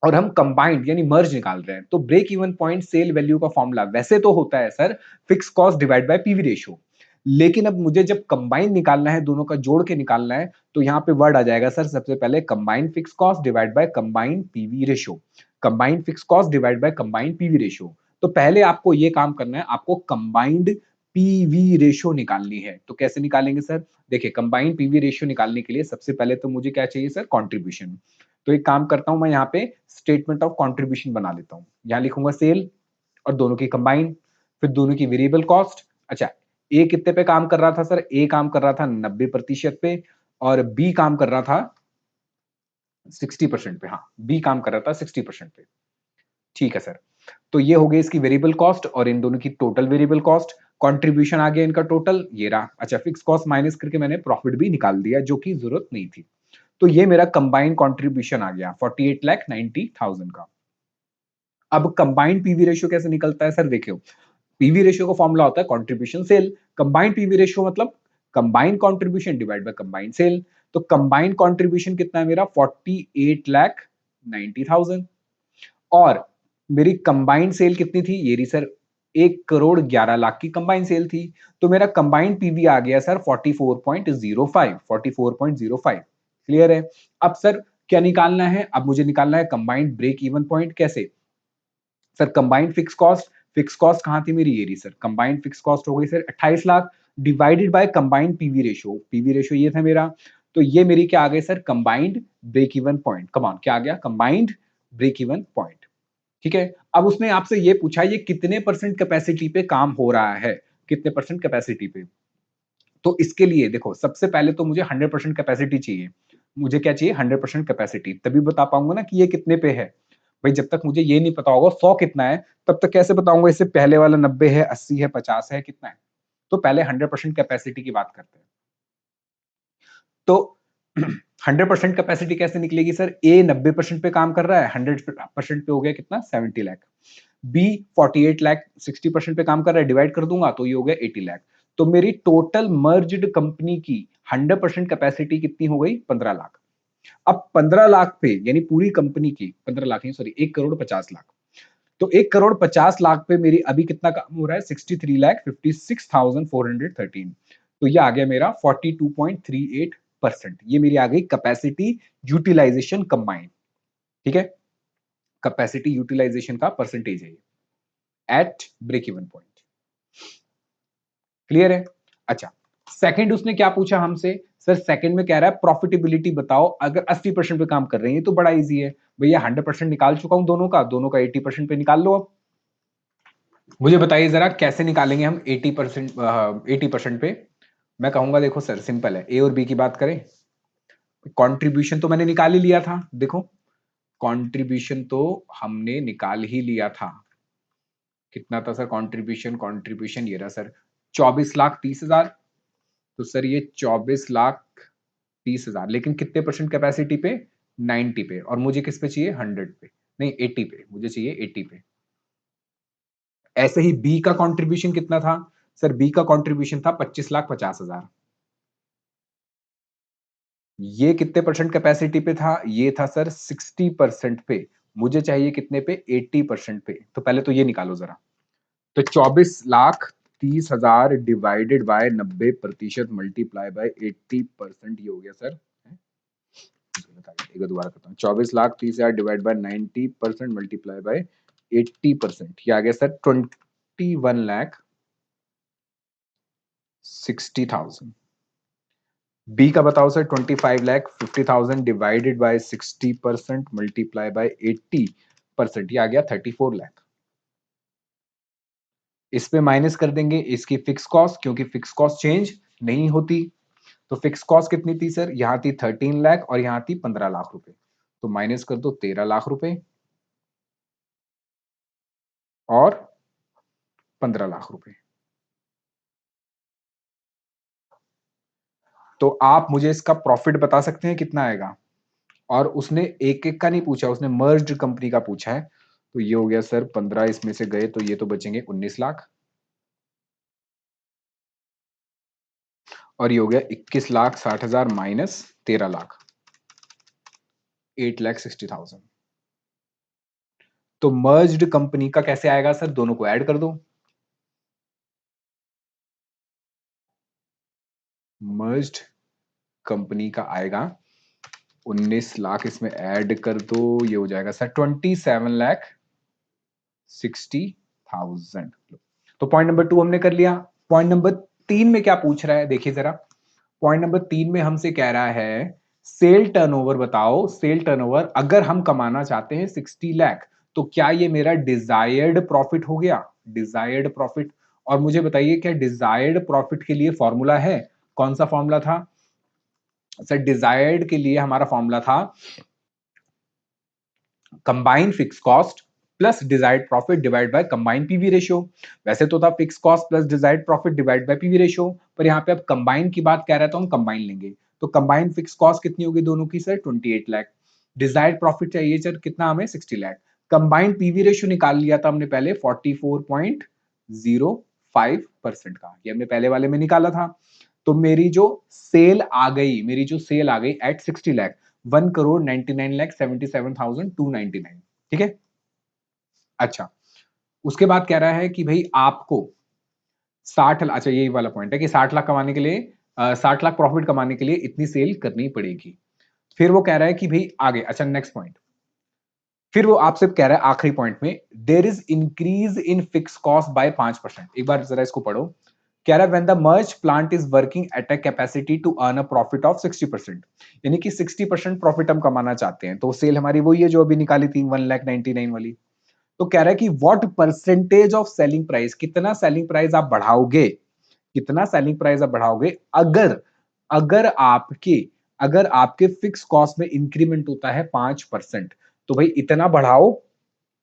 A: और हम कंबाइंड यानी मर्ज निकाल रहे हैं, तो break even point sale value का फॉर्मूला वैसे तो होता है sir fix cost divide by PV ratio. लेकिन अब मुझे जब कंबाइन निकालना है, दोनों का जोड़ के निकालना है, तो यहाँ पे वर्ड आ जाएगा सर सबसे पहले combined fix cost divide by combined PV ratio. Combined fix cost divide by combined PV ratio. तो पहले आपको ये काम करना है, आपको कंबाइंड पीवी रेशियो निकालनी है। तो कैसे निकालेंगे सर? देखिए कंबाइंड पीवी रेशियो निकालने के लिए सबसे पहले तो मुझे क्या चाहिए सर? कंट्रीब्यूशन। तो एक काम करता हूं मैं, यहाँ पे स्टेटमेंट ऑफ कंट्रीब्यूशन बना लेता हूं। यहाँ लिखूंगा सेल और दोनों की कंबाइन, फिर दोनों की वेरिएबल कॉस्ट। अच्छा, ए कितने पे काम कर रहा था सर? ए काम कर रहा था 90% पे और बी काम कर रहा था 60% पे। हाँ, बी काम कर रहा था 60% पे। ठीक है सर। तो ये हो गई इसकी वेरिएबल कॉस्ट और इन दोनों की टोटल वेरिएबल कॉस्ट। कंट्रीब्यूशन आ गया इनका टोटल, ये रहा। अच्छा, फिक्स कॉस्ट माइनस करके मैंने प्रॉफिट भी निकाल दिया जो कि जरूरत नहीं थी। तो ये मेरा कंबाइंड कंट्रीब्यूशन आ गया 48,90,000 का। अब कंबाइंड पीवी रेशियो कैसे निकलता है सर? देखियो, पीवी रेशियो का फॉर्मूला होता है contribution sale. Combined PV ratio मतलब combined contribution divide by combined sale. तो कंबाइंड कंट्रीब्यूशन कितना है मेरा? 48,90,000। और मेरी कंबाइंड सेल कितनी थी? ये रही सर 1,11,00,000 की कंबाइंड सेल थी। तो मेरा कंबाइंड पीवी आ गया सर 44.05, 44.05। क्लियर है? अब सर क्या निकालना है? अब मुझे निकालना है कंबाइंड ब्रेक इवन पॉइंट। कैसे सर? कंबाइंड फिक्स कॉस्ट कहां थी मेरी? ये रही सर। कंबाइंड फिक्स कॉस्ट हो गई sir 28 lakh divided by combined PV ratio. PV ratio ये था मेरा। तो ये मेरी क्या आ गई sir? Combined break even point. कमान क्या आ गया? Combined break even point. ठीक है? अब उसने आपसे ये पूछा ये कितने परसेंट कैपेसिटी पे काम हो रहा है? कितने परसेंट कैपेसिटी पे? तो इसके लिए देखो सबसे पहले तो मुझे 100% कैपेसिटी चाहिए। मुझे क्या चाहिए? 100% कैपेसिटी, तभी बता पाऊंगा ना कि ये कितने पे है। भाई जब तक मुझे ये नहीं पता होगा 100 कितना है, तब तक कैसे बताऊंगा इससे पहले वाला 90 है, 80 है, 50 है, कितना है? तो पहले 100% कैपेसिटी की बात करते हैं। तो 100% कैपेसिटी कैसे निकलेगी सर? ए 90% पे काम कर रहा है, 100% पे हो गया कितना? 70 लाख। बी 48 लाख 60% पे काम कर रहा है, डिवाइड कर दूंगा तो ये हो गया 80 लाख। तो मेरी टोटल मर्ज्ड कंपनी की 100% कैपेसिटी कितनी हो गई? 15 लाख। अब 15 लाख पे यानी पूरी कंपनी की 15 लाख नहीं सॉरी 1 करोड़ 50 लाख। तो 1 करोड़ 50 लाख पे मेरी अभी कितना काम हो रहा है? 63 लाख 56,413। तो ये आ गया मेरा 42.38%। ये मेरी आ गई कैपेसिटी यूटिलाइजेशन कंबाइंड। ठीक है, कैपेसिटी यूटिलाइजेशन का परसेंटेज है at break even point. Clear है? अच्छा, सेकंड उसने क्या पूछा हमसे? सर सेकंड में कह रहा है प्रॉफिटेबिलिटी बताओ अगर 80% पे काम कर रहे हैं। तो बड़ा इजी है भैया, 100% निकाल चुका हूं दोनों का 80% पे निकाल लो। अब मुझे बताइए जरा कैसे निकालेंगे हम 80% पे? मैं कहूंगा देखो सर सिंपल है, ए और बी की बात करें। कंट्रीब्यूशन तो मैंने निकाल ही लिया था, देखो कंट्रीब्यूशन तो हमने निकाल ही लिया था। कितना था सर कंट्रीब्यूशन? कंट्रीब्यूशन ये रहा सर 24,30,000। तो सर ये 24,30,000, लेकिन कितने परसेंट कैपेसिटी पे? 90 पे। और मुझे किस पे चाहिए? 100 पे, नहीं 80 पे, मुझे चाहिए 80 पे। ऐसे ही बी का कंट्रीब्यूशन कितना था? सर बी का कंट्रीब्यूशन था 25,50,000। ये कितने परसेंट कैपेसिटी पे था? ये था सर 60% पे। मुझे चाहिए कितने पे? 80% पे। तो पहले तो ये निकालो जरा। तो 24,30,000 डिवाइडेड बाय 90% मल्टीप्लाई बाय 80%, ये हो गया सर। एक दोबारा करता हूँ, 24,30,000 डिवाइड बाय 90% मल्टीप्लाई बाय 80%, ये आ गया सर 21,60,000। बी का बताओ sir 25,50,000 divided by 60% multiply by 80%, ये आ गया 34 लाख। इस पे माइनस कर देंगे इसकी फिक्स कॉस्ट, क्योंकि फिक्स कॉस्ट चेंज नहीं होती। तो फिक्स कॉस्ट कितनी थी सर? यहां थी 13 लाख और यहां थी 15 लाख रुपए। तो माइनस कर दो 13 लाख रुपए और 15 लाख रुपए। तो आप मुझे इसका प्रॉफिट बता सकते हैं कितना आएगा? और उसने एक एक का नहीं पूछा, उसने मर्ज्ड कंपनी का पूछा है। तो ये हो गया सर 15, इसमें से गए तो ये तो बचेंगे 19 लाख, और ये हो गया 21,60,000 माइनस 13 लाख, 8,60,000। तो मर्ज्ड कंपनी का कैसे आएगा सर? दोनों को ऐड कर दो। मर्ज्ड कंपनी का आएगा 19 लाख, इसमें ऐड कर दो, ये हो जाएगा सर 27,60,000। तो पॉइंट नंबर 2 हमने कर लिया। पॉइंट नंबर 3 में क्या पूछ रहा है देखिए जरा। पॉइंट नंबर 3 में हमसे कह रहा है सेल टर्नओवर बताओ। सेल टर्नओवर अगर हम कमाना चाहते हैं 60 लाख, तो क्या ये मेरा डिजायर्ड प्रॉफिट हो गया? Desired profit. और मुझे बताइए क्या डिजायर्ड प्रॉफिट के लिए फॉर्मूला है? कौन सा फॉर्मूला था सर? डिजायर्ड के लिए हमारा फॉर्मूला था combined fix cost plus desired profit divide by combined PV ratio. वैसे तो था fix cost plus desired profit divide by PV ratio, पर यहाँ पे अब कंबाइंड की बात कह रहा था, हम कंबाइंड लेंगे। तो कंबाइंड फिक्स कॉस्ट कितनी होगी दोनों की सर? 28 लाख। डिजायर्ड प्रॉफिट चाहिए सर कितना हमें? 60 लाख। कंबाइंड पीवी रेशियो निकाल लिया था हमने पहले 44.05% का, ये हमने पहले वाले में निकाला था। तो मेरी जो सेल आ गई, मेरी जो सेल आ गई एट 60 लाख, 1,99,77,299। ठीक है। अच्छा, उसके बाद कह रहा है कि भाई आपको 60, अच्छा यही वाला पॉइंट है कि 60 लाख कमाने के लिए 60 लाख प्रॉफिट कमाने के लिए इतनी सेल करनी पड़ेगी। फिर वो कह रहा है कि भाई आगे, अच्छा नेक्स्ट पॉइंट, फिर वो आपसे कह रहा है आखिरी पॉइंट में, there is increase in fix cost by 5%। एक बार जरा इसको पढ़ो। कह रहा है when the merge plant is working at a capacity to earn a profit of 60%, यानी कि 60% प्रॉफिट हम कमाना चाहते हैं। तो सेल हमारी वही है जो अभी निकाली थी 1,99,000 वाली। तो कह रहा है कि what percentage of selling price, कितना सेलिंग प्राइस आप बढ़ाओगे, कितना सेलिंग प्राइस आप बढ़ाओगे अगर अगर आपके अगर आपके फिक्स कॉस्ट में इंक्रीमेंट होता है 5%। तो भाई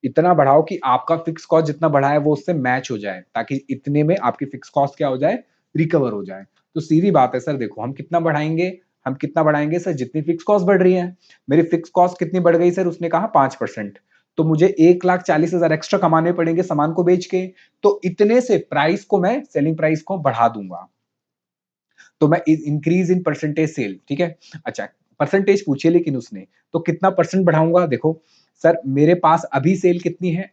A: इतना बढ़ाओ कि आपका फिक्स कॉस्ट जितना बढ़ा है वो उससे मैच हो जाए, ताकि इतने में आपकी फिक्स कॉस्ट क्या हो जाए? रिकवर हो जाए। तो सीधी बात है सर, देखो हम कितना बढ़ाएंगे सर? जितनी फिक्स कॉस्ट बढ़ रही है। मेरी फिक्स कॉस्ट कितनी बढ़ गई सर? उसने कहा 5%। तो मुझे 1,40,000 एक्स्ट्रा कमाने पड़ेंगे सामान को बेच के, तो इतने से प्राइस को मैं सेलिंग प्राइस को बढ़ा दूंगा। तो मैं इंक्रीज इन परसेंटेज सेल, ठीक है। अच्छा, परसेंटेज पूछिए लेकिन उसने, तो कितना परसेंट बढ़ाऊंगा? देखो सर, मेरे पास अभी सेल कितनी है?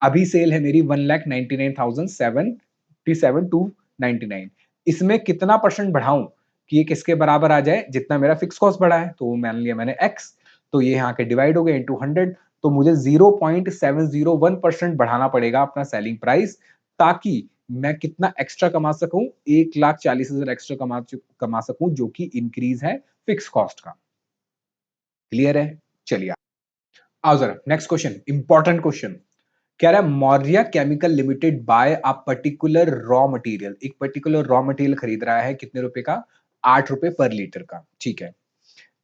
A: अभी सेल है मेरी 1,99,777,299। इसमें कितना परसेंट बढ़ाऊं कि ये किसके बराबर आ जाए? जितना मेरा फिक्स कॉस्ट बढ़ा है, तो वो मान लिया मैंने एक्स, तो ये यहाँ के डिवाइड हो गए इंटू 100, तो मुझे 0.701% बढ़ाना पड़ेगा अपना सेलिंग प्राइस, ताकि मैं कितना एक्स्ट्रा कमा सकूं? 1,40,000 एक्स्ट्रा कमा सकूं, जो कि इंक्रीज है फिक्स कॉस्ट का। क्लियर है? चलिए आओ जरा नेक्स्ट क्वेश्चन, इंपॉर्टेंट क्वेश्चन। कह रहा है Maurya chemical limited by a particular raw material, एक पर्टिकुलर रॉ मटेरियल खरीद रहा है, कितने रुपए का? 8 रुपए पर लीटर का, ठीक है।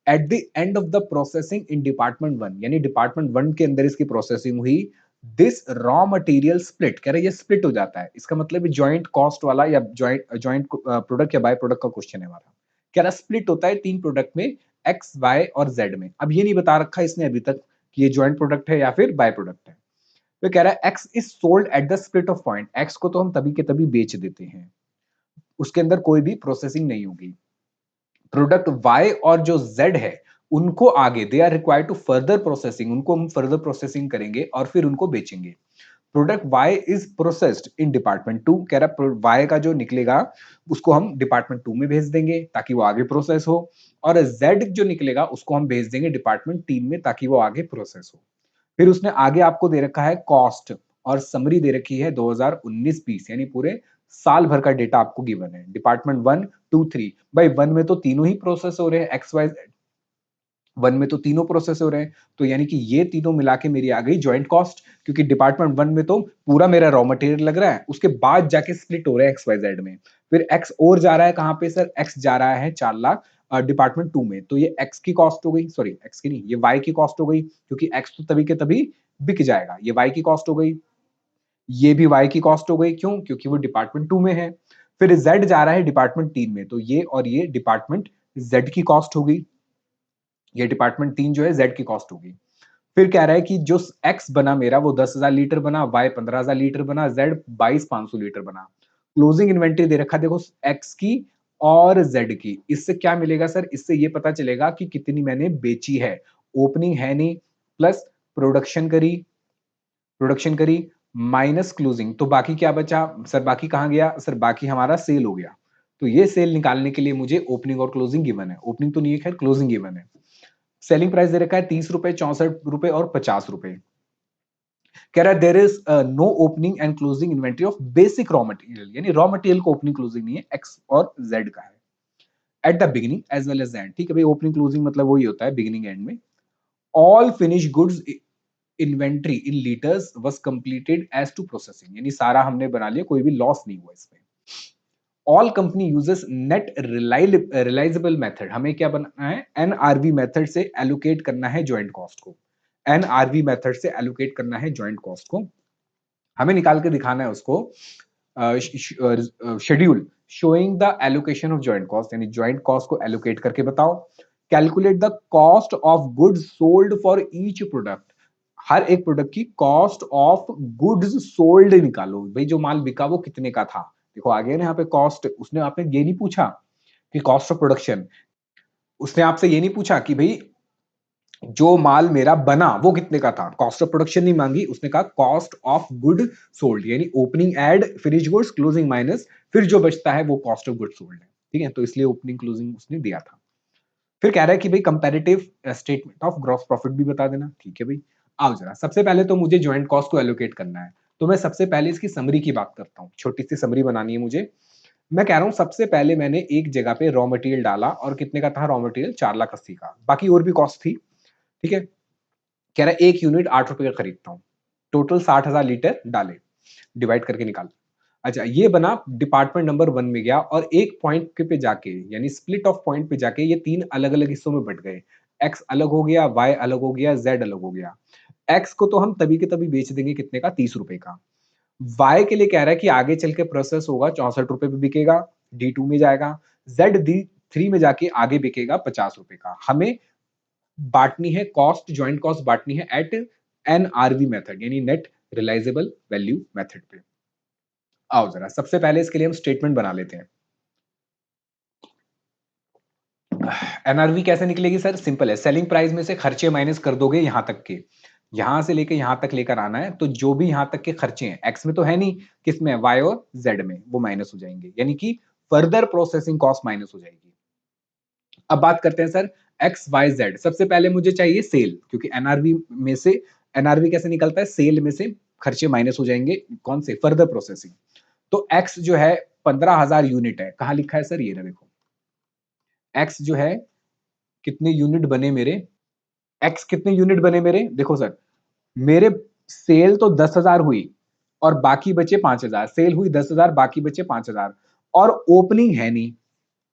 A: At the end of the processing in department 1, यानी डिपार्टमेंट 1 के अंदर इसकी प्रोसेसिंग हुई, दिस रॉ मटेरियल स्प्लिट, कह रहे ये स्प्लिट हो जाता है, इसका मतलब जॉइंट कॉस्ट वाला या जॉइंट जॉइंट प्रोडक्ट या बाय प्रोडक्ट का क्वेश्चन है हमारा। कह रहा स्प्लिट होता है 3 प्रोडक्ट में, एक्स, वाई और जेड में। अब ये नहीं बता रखा इसने अभी तक कि ये जॉइंट प्रोडक्ट है या फिर बाय प्रोडक्ट है। तो कह रहा है x is sold at the split of point, x को तो हम तभी के तभी बेच देते हैं, उसके अंदर कोई भी प्रोसेसिंग नहीं होगी। प्रोडक्ट वाई और जो जेड है, उनको आगे they are required to further processing, उनको हम फर्दर प्रोसेसिंग करेंगे और फिर उनको बेचेंगे। Product Y is processed in department 2, कह रहा वाई का जो निकलेगा उसको हम डिपार्टमेंट 2 में भेज देंगे ताकि वो आगे प्रोसेस हो, और जेड जो निकलेगा उसको हम भेज देंगे डिपार्टमेंट 3 में ताकि वो आगे प्रोसेस हो। फिर उसने आगे आपको दे रखा है कॉस्ट और समरी दे रखी है 2019-20, यानी पूरे साल भर का डेटा आपको गिवन है। डिपार्टमेंट 1, 2, 3, भाई 1 में तो तीनों ही प्रोसेस हो रहे हैं, एक्स वाई 1 में तो तीनों प्रोसेस हो रहे हैं, तो यानी कि ये तीनों मिला के मेरी आ गई जॉइंट कॉस्ट, क्योंकि डिपार्टमेंट 1 में तो पूरा मेरा रॉ मटेरियल लग रहा है, उसके बाद जाके स्प्लिट हो रहे हैं एक्स वाई जेड में। फिर एक्स और जा रहा है कहां पे सर? एक्स जा रहा है 4 लाख डिपार्टमेंट 2 में, तो ये एक्स की कॉस्ट हो गई, सॉरी एक्स की नहीं, ये वाई की कॉस्ट हो गई, क्योंकि एक्स तो तभी के तभी बिक जाएगा, ये वाई की कॉस्ट हो गई। ये भी वाई की कॉस्ट हो गई, क्यों? क्योंकि वो डिपार्टमेंट 2 में है। फिर जेड जा रहा है डिपार्टमेंट 3 में, तो ये और ये डिपार्टमेंट जेड की कॉस्ट हो गई, ये डिपार्टमेंट 3 जो है जेड की कॉस्ट होगी। फिर कह रहा है कि जो एक्स बना मेरा वो 10,000 लीटर बना, वाई 15,000 लीटर बना, जेड 22,500 लीटर बना। क्लोजिंग इन्वेंट्री दे रखा देखो एक्स की और जेड की, इससे क्या मिलेगा सर? इससे ये पता चलेगा कि कितनी मैंने बेची है। ओपनिंग है नहीं, प्लस प्रोडक्शन करी, प्रोडक्शन करी माइनस क्लोजिंग, तो बाकी क्या बचा सर? बाकी कहां गया सर? बाकी हमारा सेल हो गया। तो ये सेल निकालने के लिए मुझे ओपनिंग और क्लोजिंग गिवन है, ओपनिंग तो नहीं है खैर, क्लोजिंग गिवन है। सेलिंग प्राइस दे रखा है 30 रुपए, 64 रुपए और 50 रुपए। कह रहा है there is no opening and closing inventory of basic raw material, यानी रॉ मटेरियल को ओपनिंग क्लोजिंग नहीं है, एक्स और जेड का है। At the beginning as well as end, ठीक है भाई, ओपनिंग क्लोजिंग मतलब वही होता है बिगिनिंग एंड में। All finish goods inventory in litres was completed as to processing, यानी सारा हमने बना लिया, कोई भी लॉस नहीं हुआ इसमें। All company uses net realisable method, हमें क्या बनाना है? एनआरवी मेथड से एलोकेट करना है जॉइंट कॉस्ट को, एनआरवी मेथड से एलोकेट करना है जॉइंट कॉस्ट को, हमें निकाल के दिखाना है उसको schedule showing the allocation of joint cost, यानी जॉइंट कॉस्ट को एलोकेट करके बताओ। Calculate the cost of goods sold for each product, हर एक प्रोडक्ट की कॉस्ट ऑफ गुड्स सोल्ड निकालो, भाई जो माल बिका वो कितने का था। देखो आगे ना यहाँ पे कॉस्ट, उसने आपने ये नहीं पूछा कि कॉस्ट ऑफ प्रोडक्शन, उसने आपसे ये नहीं पूछा कि भाई जो माल मेरा बना वो कितने का था, कॉस्ट ऑफ प्रोडक्शन नहीं मांगी, उसने कहा कॉस्ट ऑफ गुड सोल्ड, यानी opening and finish goods closing minus, फिर जो बचता है वो कॉस्ट ऑफ गुड सोल्ड है, ठीक है। तो इसलिए ओपनिंग क्लोजिंग उसने दिया था। फिर कह रहा है कि भाई comparative statement of gross profit भी बता देना, ठीक है भाई। आओ जरा, सबसे पहले तो मुझे जॉइंट कॉस्ट को एलोकेट करना है, तो मैं सबसे पहले इसकी समरी की बात करता हूँ, छोटी सी समरी बनानी है मुझे। मैं कह रहा हूं सबसे पहले मैंने एक जगह पे रॉ मटेरियल डाला, और कितने का था रॉ मटेरियल? 4,80,000 का, बाकी और भी कॉस्ट थी, ठीक है। कह रहा है एक यूनिट 8 रुपए का खरीदता हूं, टोटल 60,000 लीटर डाले, डिवाइड करके निकाल। अच्छा, ये बना डिपार्टमेंट नंबर 1 में गया, और एक पॉइंट पे जाके, यानी स्प्लिट ऑफ पॉइंट पे जाके ये तीन अलग अलग हिस्सों में बट गए, एक्स अलग हो गया, वाई अलग हो गया, जेड अलग हो गया। एक्स को तो हम तभी के तभी बेच देंगे, कितने का? 30 रुपए का। वाई के लिए कह रहा है कि आगे चल के प्रोसेस होगा, 64 रुपए पे बिकेगा, D2 में जाएगा। जेड D3 में जाके आगे बिकेगा 50 रुपए का। हमें बांटनी है कॉस्ट, जॉइंट कॉस्ट बांटनी है एट एनआरवी मेथड यानी नेट रियलाइजेबल वैल्यू मेथड पे। आओ जरा सबसे पहले इसके लिए हम स्टेटमेंट बना लेते हैं। एनआरवी कैसे निकलेगी सर? सिंपल है, सेलिंग प्राइस में से खर्चे माइनस कर दोगे यहां तक के, यहां से लेके यहां तक लेकर आना है, तो जो भी यहां तक के खर्चे हैं एक्स में तो है नहीं, किसमें? वाई और जेड में, वो माइनस हो जाएंगे, यानी कि फर्दर प्रोसेसिंग कॉस्ट माइनस हो जाएगी। अब बात करते हैं सर एक्स वाई जेड। सबसे पहले मुझे चाहिए सेल, क्योंकि एनआरवी में से, एनआरवी कैसे निकलता है? सेल में से खर्चे माइनस हो जाएंगे, कौन से? Further processing. तो एक्स जो है 15,000 यूनिट है, कहां लिखा है सर? ये ना देखो, एक्स जो है कितने यूनिट बने मेरे, एक्स कितने यूनिट बने मेरे, देखो सर, मेरे सेल तो 10,000 हुई और बाकी बचे 5,000, सेल हुई 10,000 बाकी बचे 5,000, और ओपनिंग है नहीं,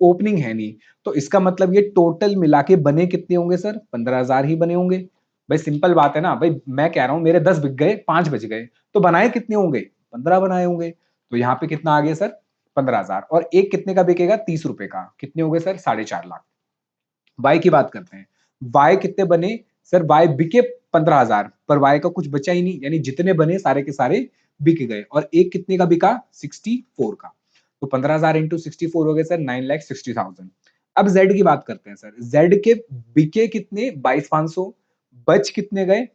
A: ओपनिंग है नहीं, तो इसका मतलब ये टोटल मिला के बने कितने होंगे सर? 15,000 ही बने होंगे। भाई सिंपल बात है ना भाई, मैं कह रहा हूं मेरे 10 बिक गए, 5 बच गए, तो बनाए कितने होंगे? 15 बनाए होंगे। तो यहां पे कितना आ गया सर? 15,000। और एक कितने का बिकेगा? 30 रुपए का, कितने हो गए सर? 4.5 लाख। वाई की बात करते हैं, वाई कितने बने सर? वाई बिके 15,000, पर वाई का कुछ बचा ही नहीं, यानी जितने बने सारे के सारे बिक गए, और एक कितने का बिका? 64 का। तो 15,000 इंटू 64 हो गए सर 9,60,000। अब जेड की बात करते हैं सर, जेड के बिके कितने? 22,500, बच कितने गए?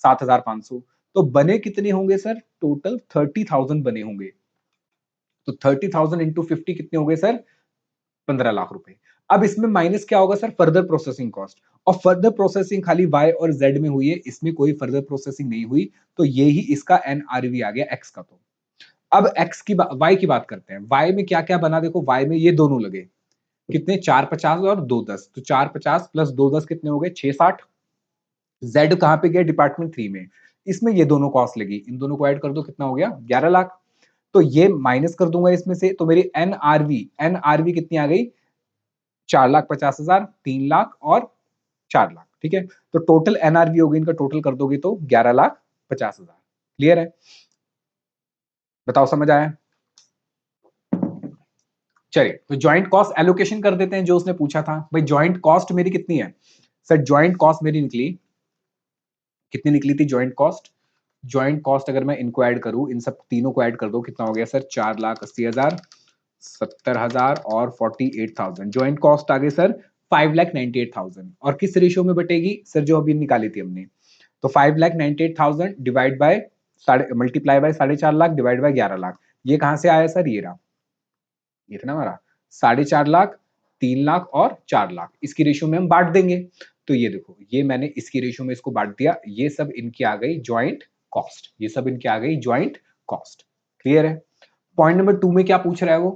A: 7,500, तो बने कितने होंगे सर? टोटल 30,000 बने होंगे। तो 30,000 इंटू 50 कितने हो गए सर? 15 लाख रुपए। अब इसमें माइनस क्या होगा सर? फर्दर प्रोसेसिंग कॉस्ट, और फर्दर प्रोसेसिंग खाली वाई और जेड में हुई है, इसमें कोई फर्दर प्रोसेसिंग नहीं हुई, तो ये ही इसका एनआरवी आ गया एक्स का। तो अब एक्स की वाई की बात करते हैं, वाई में क्या क्या बना? देखो वाई में ये दोनों लगे, कितने? 450 और 210, तो 450 प्लस 210 कितने हो गए? 660। जेड कहां पे गया? डिपार्टमेंट 3 में, इसमें ये दोनों कॉस्ट लगी, इन दोनों को ऐड कर दो, कितना हो गया? 11 लाख। तो ये माइनस कर दूंगा इसमें से, तो मेरी एनआरवी, एनआरवी कितनी आ गई? 4,50,000, 3 लाख और 4 लाख, ठीक है। तो टोटल एनआरवी होगी इनका, टोटल कर दोगे तो 11,50,000। क्लियर है? बताओ समझ आया? चलिए तो ज्वाइंट कॉस्ट एलोकेशन कर देते हैं, जो उसने पूछा था भाई, ज्वाइंट कॉस्ट मेरी कितनी है सर? ज्वाइंट कॉस्ट मेरी निकली, कितनी निकली थी ज्वाइंट कॉस्ट? ज्वाइंट कॉस्ट अगर मैं इनको ऐड करूं, इन सब तीनों को ऐड कर दो, कितना हो गया सर? 4,80,000, 70,000 और 48,000। ज्वाइंट कॉस्ट आ गई सर 5,98,000। और किस रेशियो में बटेगी सर? जो अभी निकाली थी हमने, तो 5,98,000 डिवाइड बाय साढ़े, multiply by 4.5 lakh divide by 11 lakh. ये कहां से आया सर? ये रहा, ये था ना हमारा 4.5 लाख, 3 लाख और 4 लाख, इसकी रेशियो में हम बांट देंगे। तो ये देखो, ये मैंने इसकी रेशियो में इसको बांट दिया, ये सब इनकी आ गई ज्वाइंट कॉस्ट, ये सब इनकी आ गई ज्वाइंट कॉस्ट। क्लियर है? पॉइंट नंबर 2 में क्या पूछ रहा है वो?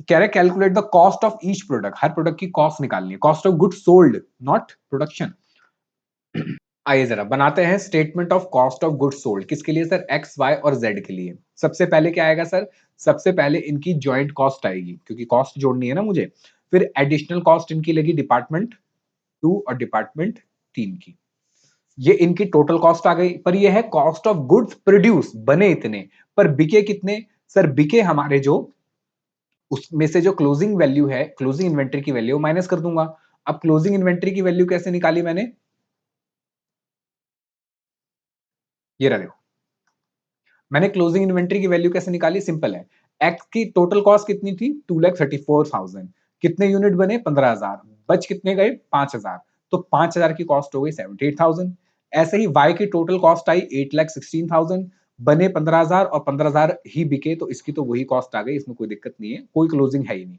A: कह रहे calculate the cost of each product, her product की कॉस्ट निकालनी है, cost of good sold not production. आइए जरा बनाते हैं statement of cost of goods sold, किसके लिए सर? एक्स वाई और जेड के लिए। सबसे पहले क्या आएगा सर? सबसे पहले इनकी ज्वाइंट कॉस्ट आएगी, क्योंकि कॉस्ट जोड़नी है ना मुझे। फिर एडिशनल कॉस्ट इनकी लगी डिपार्टमेंट 2 और डिपार्टमेंट 3 की। ये इनकी टोटल कॉस्ट आ गई, पर ये है कॉस्ट ऑफ गुड्स प्रोड्यूस, बने इतने, पर बिके कितने सर? बिके हमारे जो, उसमें से जो क्लोजिंग वैल्यू है, क्लोजिंग इन्वेंट्री की वैल्यू माइनस कर दूंगा। अब क्लोजिंग इन्वेंट्री की वैल्यू कैसे निकाली मैंने? ये रहा देखो, मैंने क्लोजिंग इन्वेंट्री की वैल्यू कैसे निकाली? सिंपल है, एक्स की टोटल कॉस्ट कितनी थी? 2,34,000, कितने यूनिट बने? 15,000, बच कितने गए? 5,000, तो 5,000 की कॉस्ट हो गई 78,000। ऐसे ही वाई की टोटल कॉस्ट आई 8,16,000, बने 15,000 और 15,000 ही बिके, तो इसकी तो वही कॉस्ट आ गई, इसमें कोई दिक्कत नहीं है, कोई क्लोजिंग है ही नहीं।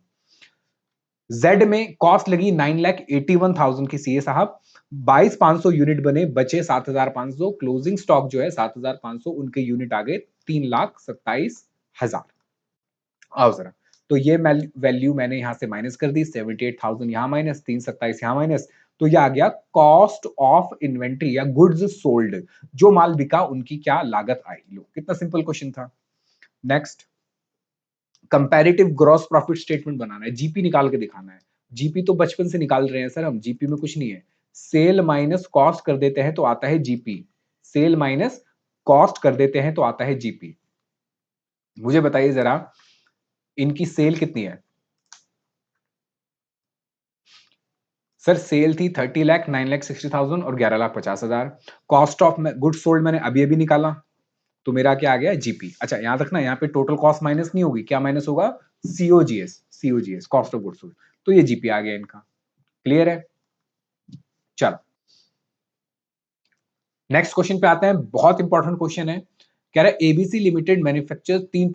A: जेड में कॉस्ट लगी 9,81,000 की, सीए साहब 22,500 यूनिट बने, बचे 7,500, क्लोजिंग स्टॉक जो है 7,500, उनके यूनिट आ गए 3,27,000। आओ जरा, तो ये वैल्यू मैंने यहां से माइनस कर दी, 78,000 यहां माइनस, 327 यहां माइनस, तो ये आ गया कॉस्ट ऑफ इन्वेंट्री या गुड्स सोल्ड, जो माल बिका उनकी क्या लागत आई। लो कितना सिंपल क्वेश्चन था। Next, comparative gross profit statement बनाना है, जीपी निकाल के दिखाना है। जीपी तो बचपन से निकाल रहे हैं सर हम, जीपी में कुछ नहीं है, सेल माइनस कॉस्ट कर देते हैं तो आता है जीपी, सेल माइनस कॉस्ट कर देते हैं तो आता है जीपी। मुझे बताइए जरा, इनकी सेल कितनी है? सर सेल थी 30 लाख, 9 लाख 60,000 और 11 lakh 50,000। Cost of goods sold मैंने अभी अभी निकाला, तो मेरा क्या आ गया जीपी। अच्छा याद रखना, यहाँ पे टोटल कॉस्ट माइनस नहीं होगी, क्या माइनस होगा, COGS cost of goods sold. तो ये जीपी आ गया इनका। क्लियर है। चलो नेक्स्ट क्वेश्चन पे आते हैं, बहुत इंपॉर्टेंट क्वेश्चन है। कह रहा है एबीसी लिमिटेड मैन्युफैक्चर तीन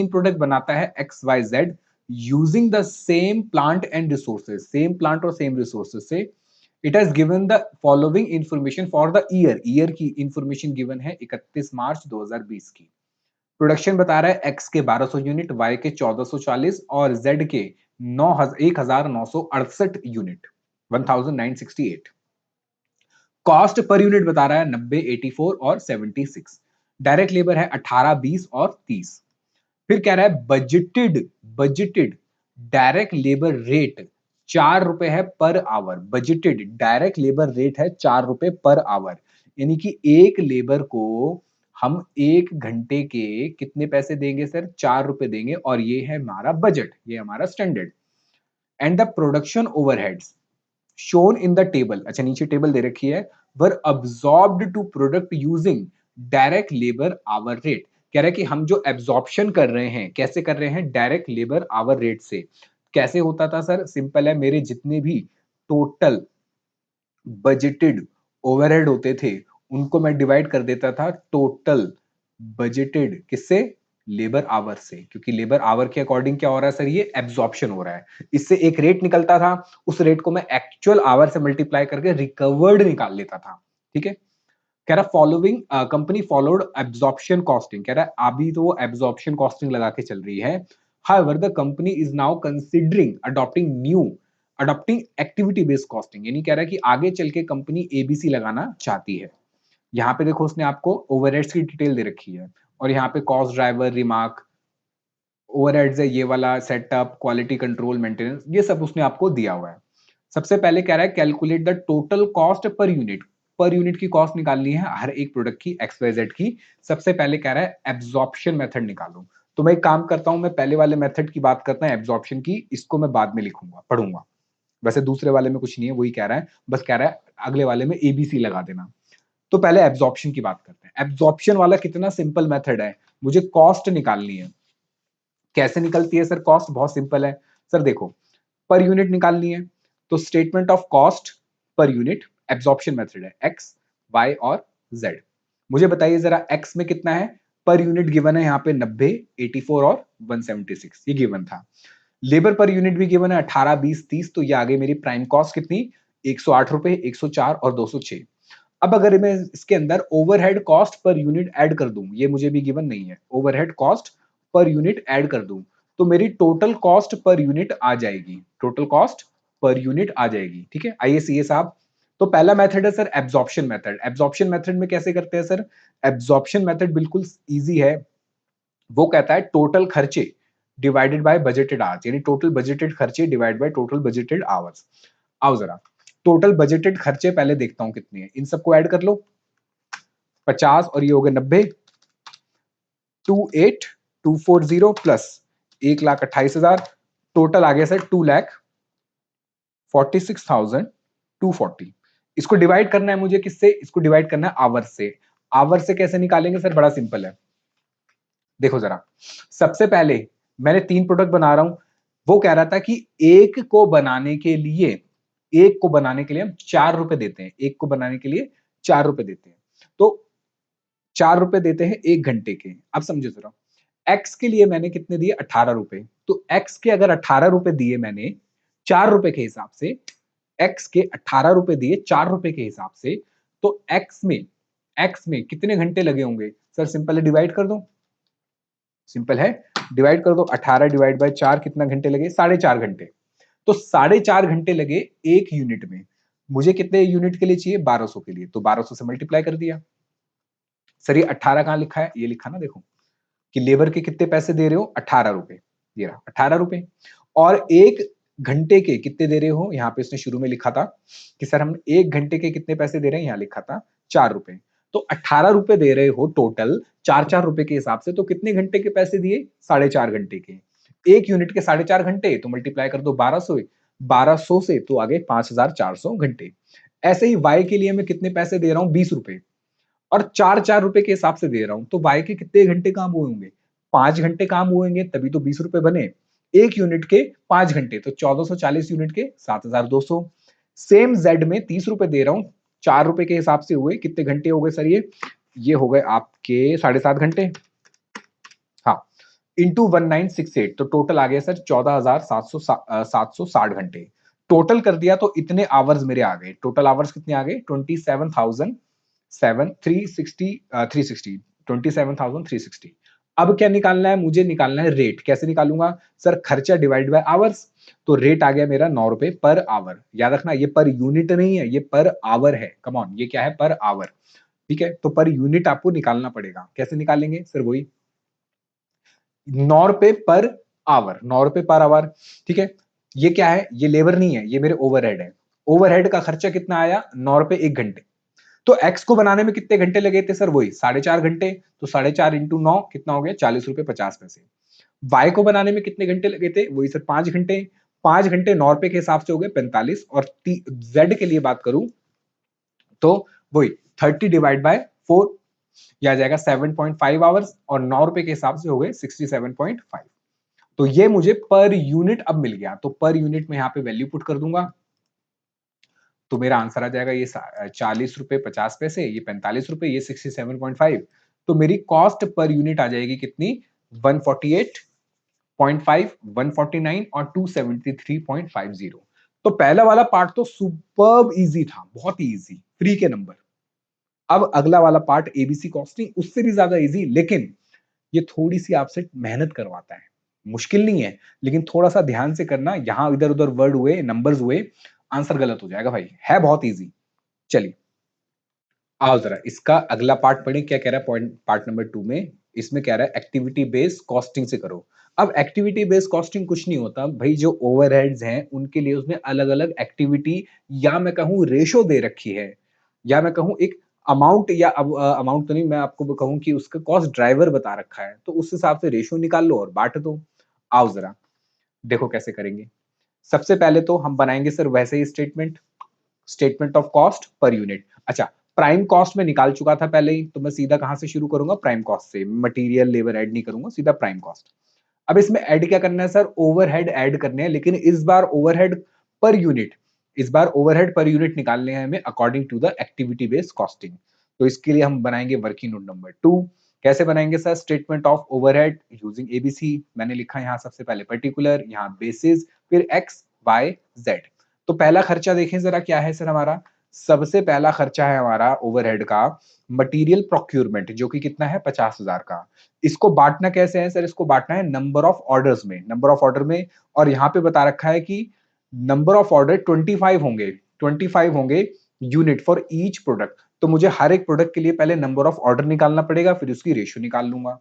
A: प्रोडक्ट बनाता है X Y Z using the same plant and resources, same plant और सेम रिसोर्सेज से। It has given the following information for the year की इंफॉर्मेशन गिवन है 31 मार्च 2020 की। प्रोडक्शन बता रहा है एक्स के 1200 यूनिट, वाई के 1440 और जेड के 1968 यूनिट, 1968। कॉस्ट पर यूनिट बता रहा है 90, 84 और 76। डायरेक्ट लेबर है 18, 20 और 30। फिर कह रहा है बजटेड डायरेक्ट लेबर रेट 4 रुपए है per hour. Budgeted direct labour rate है 4 रुपए पर आवर, यानी कि एक लेबर को हम 1 घंटे के कितने पैसे देंगे सर, 4 रुपए देंगे, और ये है हमारा बजट, ये हमारा standard. And the production overheads shown in the table, अच्छा नीचे टेबल दे रखी है, were absorbed to product using direct labor hour rate। कह रहा है कि हम जो एब्जॉर्प्शन कर रहे हैं, कैसे कर रहे हैं, डायरेक्ट लेबर आवर रेट से। कैसे होता था सर, सिंपल है, मेरे जितने भी टोटल बजटेड ओवरहेड होते थे उनको मैं डिवाइड कर देता था टोटल बजटेड किससे, लेबर आवर से, क्योंकि लेबर आवर के अकॉर्डिंग क्या हो रहा है सर, ये एब्जॉर्प्शन हो रहा है। इससे एक रेट निकलता था, उस रेट को मैं एक्चुअल आवर से मल्टीप्लाई करके रिकवर्ड निकाल लेता था। ठीक है। कह रहा following company followed absorption costing, कह रहा है अभी तो वो एब्जॉर्प्शन कॉस्टिंग लगा के चल रही है। However the company is now considering adopting activity based costing, यानी कह रहा है कि आगे चल के कंपनी एबीसी लगाना चाहती है। यहाँ पे देखो उसने आपको ओवरहेड्स की डिटेल दे रखी है, और यहाँ पे कॉस्ट ड्राइवर रिमार्क ओवरहेड्स है, ये वाला सेटअप क्वालिटी कंट्रोल मेंटेनेंस, ये सब उसने आपको दिया हुआ है। सबसे पहले कह रहा है calculate the total cost per unit की कॉस्ट निकालनी है हर एक प्रोडक्ट की एक्स वाई जेड की। सबसे पहले कह रहा है एब्जॉर्प्शन मेथड निकालो। तो मैं एक काम करता हूं, मैं पहले वाले मेथड की बात करता हूं एब्जॉर्प्शन की, इसको मैं बाद में लिखूंगा पढ़ूंगा। वैसे दूसरे वाले में कुछ नहीं है, वही कह रहा है, बस कह रहा है अगले वाले में एबीसी लगा देना। तो पहले एब्जॉर्प्शन की बात करते हैं। एब्जॉर्प्शन वाला कितना सिंपल मेथड है, मुझे कॉस्ट निकालनी है। कैसे निकलती है सर कॉस्ट, बहुत सिंपल है। सर देखो पर यूनिट निकालनी है, तो statement of cost per unit, absorption method है एक्स वाई और जेड। मुझे बताइए जरा एक्स में कितना है, पर यूनिट गिवन है यहाँ पे 90, 84 और 176, ये गिवन था। लेबर पर यूनिट भी गिवन है 18, 20, 30, तो ये आ गई मेरी प्राइम कॉस्ट कितनी, 108 रुपए, 104 और 206। अब अगर मैं इसके अंदर overhead cost per unit add कर दूं, ये मुझे भी गिवन नहीं है, overhead cost per unit add कर दूं, तो मेरी टोटल कॉस्ट पर यूनिट आ जाएगी, टोटल कॉस्ट पर यूनिट आ जाएगी। ठीक है, आइए सीए साहब। तो पहला मेथड है sir absorption method. Absorption method में कैसे करते हैं सर, एब्जॉर्प्शन मेथड बिल्कुल इजी है। वो कहता है टोटल खर्चे डिवाइडेड बाय बजटेड आवर्स, यानी टोटल बजटेड खर्चे divide by total budgeted hours. आओ जरा टोटल बजटेड खर्चे पहले देखता हूं कितने हैं, इन सबको ऐड कर लो, 50 और ये हो गए 90, 28240 प्लस 1,28,000, टोटल आ गया सर 2,46,240। इसको डिवाइड करना है मुझे किससे, इसको डिवाइड करना है आवर से। आवर से कैसे निकालेंगे सर, बड़ा सिंपल है। देखो जरा, सबसे पहले मैंने 3 प्रोडक्ट बना रहा हूं, वो कह रहा था कि एक को बनाने के लिए हम 4 रुपए देते हैं, एक को बनाने के लिए 4 रुपए देते हैं। तो 4 रुपए देते हैं 1 घंटे के। अब समझो जरा, एक्स के लिए मैंने कितने दिए, 18 रुपए। तो एक्स के अगर 18 रुपए दिए मैंने 4 रुपए के हिसाब से, एक्स के 18 रुपए दिए 4 रुपए के हिसाब से, तो एक्स में कितने घंटे लगे होंगे सर, सिंपल है, डिवाइड कर दो, सिंपल है, डिवाइड कर दो, 18 डिवाइड बाय 4 कितना घंटे लगे, 4.5 घंटे। तो 4.5 घंटे लगे एक यूनिट में। मुझे कितने यूनिट के लिए चाहिए, 1200 के लिए, तो 1200 से मल्टीप्लाई कर दिया। सर ये 18 कहां लिखा है, ये लिखा ना, देखो कि लेबर के कितने पैसे दे रहे हो, 18 रुपए, ये रहा 18 रुपए। और 1 घंटे के कितने दे रहे हो, यहां पे इसने शुरू में लिखा था कि सर हम 1 घंटे के कितने पैसे दे रहे हैं, यहां लिखा था 4 रुपए। तो 18 रुपए दे रहे हो टोटल, 4 4 रुपए के हिसाब से, तो कितने घंटे के पैसे दिए, 4.5 घंटे के। एक यूनिट के 4.5 घंटे, तो मल्टीप्लाई कर दो 1200, 1200 से तो आ गए 5400 घंटे। ऐसे ही y के लिए मैं कितने पैसे दे रहा हूँ, 20 रुपए, और 4-4 रुपए के हिसाब से दे रहा हूँ, तो y के कितने घंटे काम हुए होंगे? 5 घंटे काम हुए होंगे, तभी तो 20 रुपए बने। 1 यूनिट के 5 घंटे, तो 1440 यूनिट के 7200। सेम z में 30 रुपए दे रहा हूँ, 4 रुपए के हिसाब से हुए, कितने घंटे हो गए सर ये? ये हो गए आपके 7.5 घंटे। हाँ, इंटू 1968, तो टोटल आ गया सर 14,760 घंटे। टोटल कर दिया तो इतने आवर्स मेरे आ गए। टोटल आवर्स कितने आ गए? 27,360। अब क्या निकालना है? मुझे निकालना है रेट। कैसे निकालूंगा सर? खर्चा डिवाइड बाय आवर्स। तो रेट आ गया मेरा 9 रुपए पर आवर। याद रखना, ये पर यूनिट नहीं है, ये पर आवर है। कम ऑन, ये क्या है? Per hour. ठीक है, तो पर यूनिट आपको निकालना पड़ेगा। कैसे निकालेंगे सर? वही 9 रुपए पर आवर, 9 रुपए पर आवर। ठीक है, ये क्या है? ये लेबर नहीं है, ये मेरे ओवरहेड है। ओवरहेड का खर्चा कितना आया? 9 रुपए 1 घंटे। तो एक्स को बनाने में कितने घंटे लगे थे सर? वही 4.5 घंटे। तो 4.5 इंटू 9 कितना हो गया? 40 रुपए 50 पैसे। वाई को बनाने में कितने घंटे लगे थे? वही सर 5 घंटे। 5 घंटे 9 रुपए के हिसाब से हो गए 45। और जेड के लिए बात करूं तो वही 30 डिवाइड बाय 4, यह आ जाएगा 7.5 आवर्स, और 9 रुपए के हिसाब से हो गए 67.5। तो ये मुझे पर यूनिट अब मिल गया। तो पर यूनिट में यहां पे वैल्यू पुट कर दूंगा, तो मेरा आंसर आ जाएगा ये 40 रुपए 50 पैसे, ये 45 रुपए, ये 67.5। तो मेरी कॉस्ट पर यूनिट आ जाएगी कितनी? 148.5, 149 और 273.50। तो पहला वाला पार्ट तो सुपर्ब इजी था, बहुत ही इजी, फ्री के नंबर। अब अगला वाला पार्ट एबीसी कॉस्टिंग, उससे भी ज्यादा इजी, लेकिन ये थोड़ी सी आपसे मेहनत करवाता है। मुश्किल नहीं है, लेकिन थोड़ा सा ध्यान से करना। यहां इधर उधर वर्ड हुए, नंबर्स हुए, आंसर गलत हो जाएगा भाई। है बहुत इजी। चलिए आओ जरा इसका अगला पार्ट पढ़ें। क्या कह रहा है पॉइंट पार्ट नंबर 2 में? इसमें कह रहा है एक्टिविटी बेस्ड कॉस्टिंग से करो। अब एक्टिविटी बेस्ड कॉस्टिंग कुछ नहीं होता भाई, जो ओवरहेड्स हैं उनके लिए उसने अलग अलग एक्टिविटी, या मैं कहूं रेशो दे रखी है, या मैं कहूं एक अमाउंट, या अमाउंट तो नहीं, मैं आपको कहूं कि उसका कॉस्ट ड्राइवर बता रखा है, तो उस हिसाब से रेशो निकाल लो और बांट दो। आओ जरा देखो कैसे करेंगे। सबसे पहले तो हम बनाएंगे सर वैसे ही statement, statement of cost per unit. अच्छा, प्राइम कॉस्ट में निकाल चुका था पहले ही, तो मैं सीधा कहां से शुरू करूंगा? प्राइम कॉस्ट से। मटेरियल लेबर ऐड नहीं करूंगा, सीधा प्राइम कॉस्ट। अब इसमें ऐड क्या करना है सर? ओवरहेड ऐड करने हैं, लेकिन इस बार ओवरहेड पर यूनिट। इस बार ओवरहेड पर यूनिट निकालने हैं हमें according to the activity based costing. तो इसके लिए हम बनाएंगे वर्किंग नोट नंबर 2। कैसे बनाएंगे sir? Statement of overhead using ABC. मैंने लिखा यहाँ सबसे पहले पर्टिकुलर, यहाँ बेसिस, फिर एक्स वाई जेड। तो पहला खर्चा देखें जरा क्या है सर हमारा? सबसे पहला खर्चा है हमारा ओवरहेड का मटेरियल प्रोक्यूरमेंट, जो कि कितना है? 50,000 का। इसको बांटना कैसे है सर? इसको बांटना है नंबर ऑफ ऑर्डर्स में, नंबर ऑफ ऑर्डर में। और यहां पे बता रखा है कि नंबर ऑफ ऑर्डर 25 होंगे, 25 होंगे यूनिट फॉर ईच प्रोडक्ट। तो मुझे हर एक प्रोडक्ट के लिए पहले नंबर ऑफ ऑर्डर निकालना पड़ेगा, फिर उसकी रेशियो निकाल लूंगा।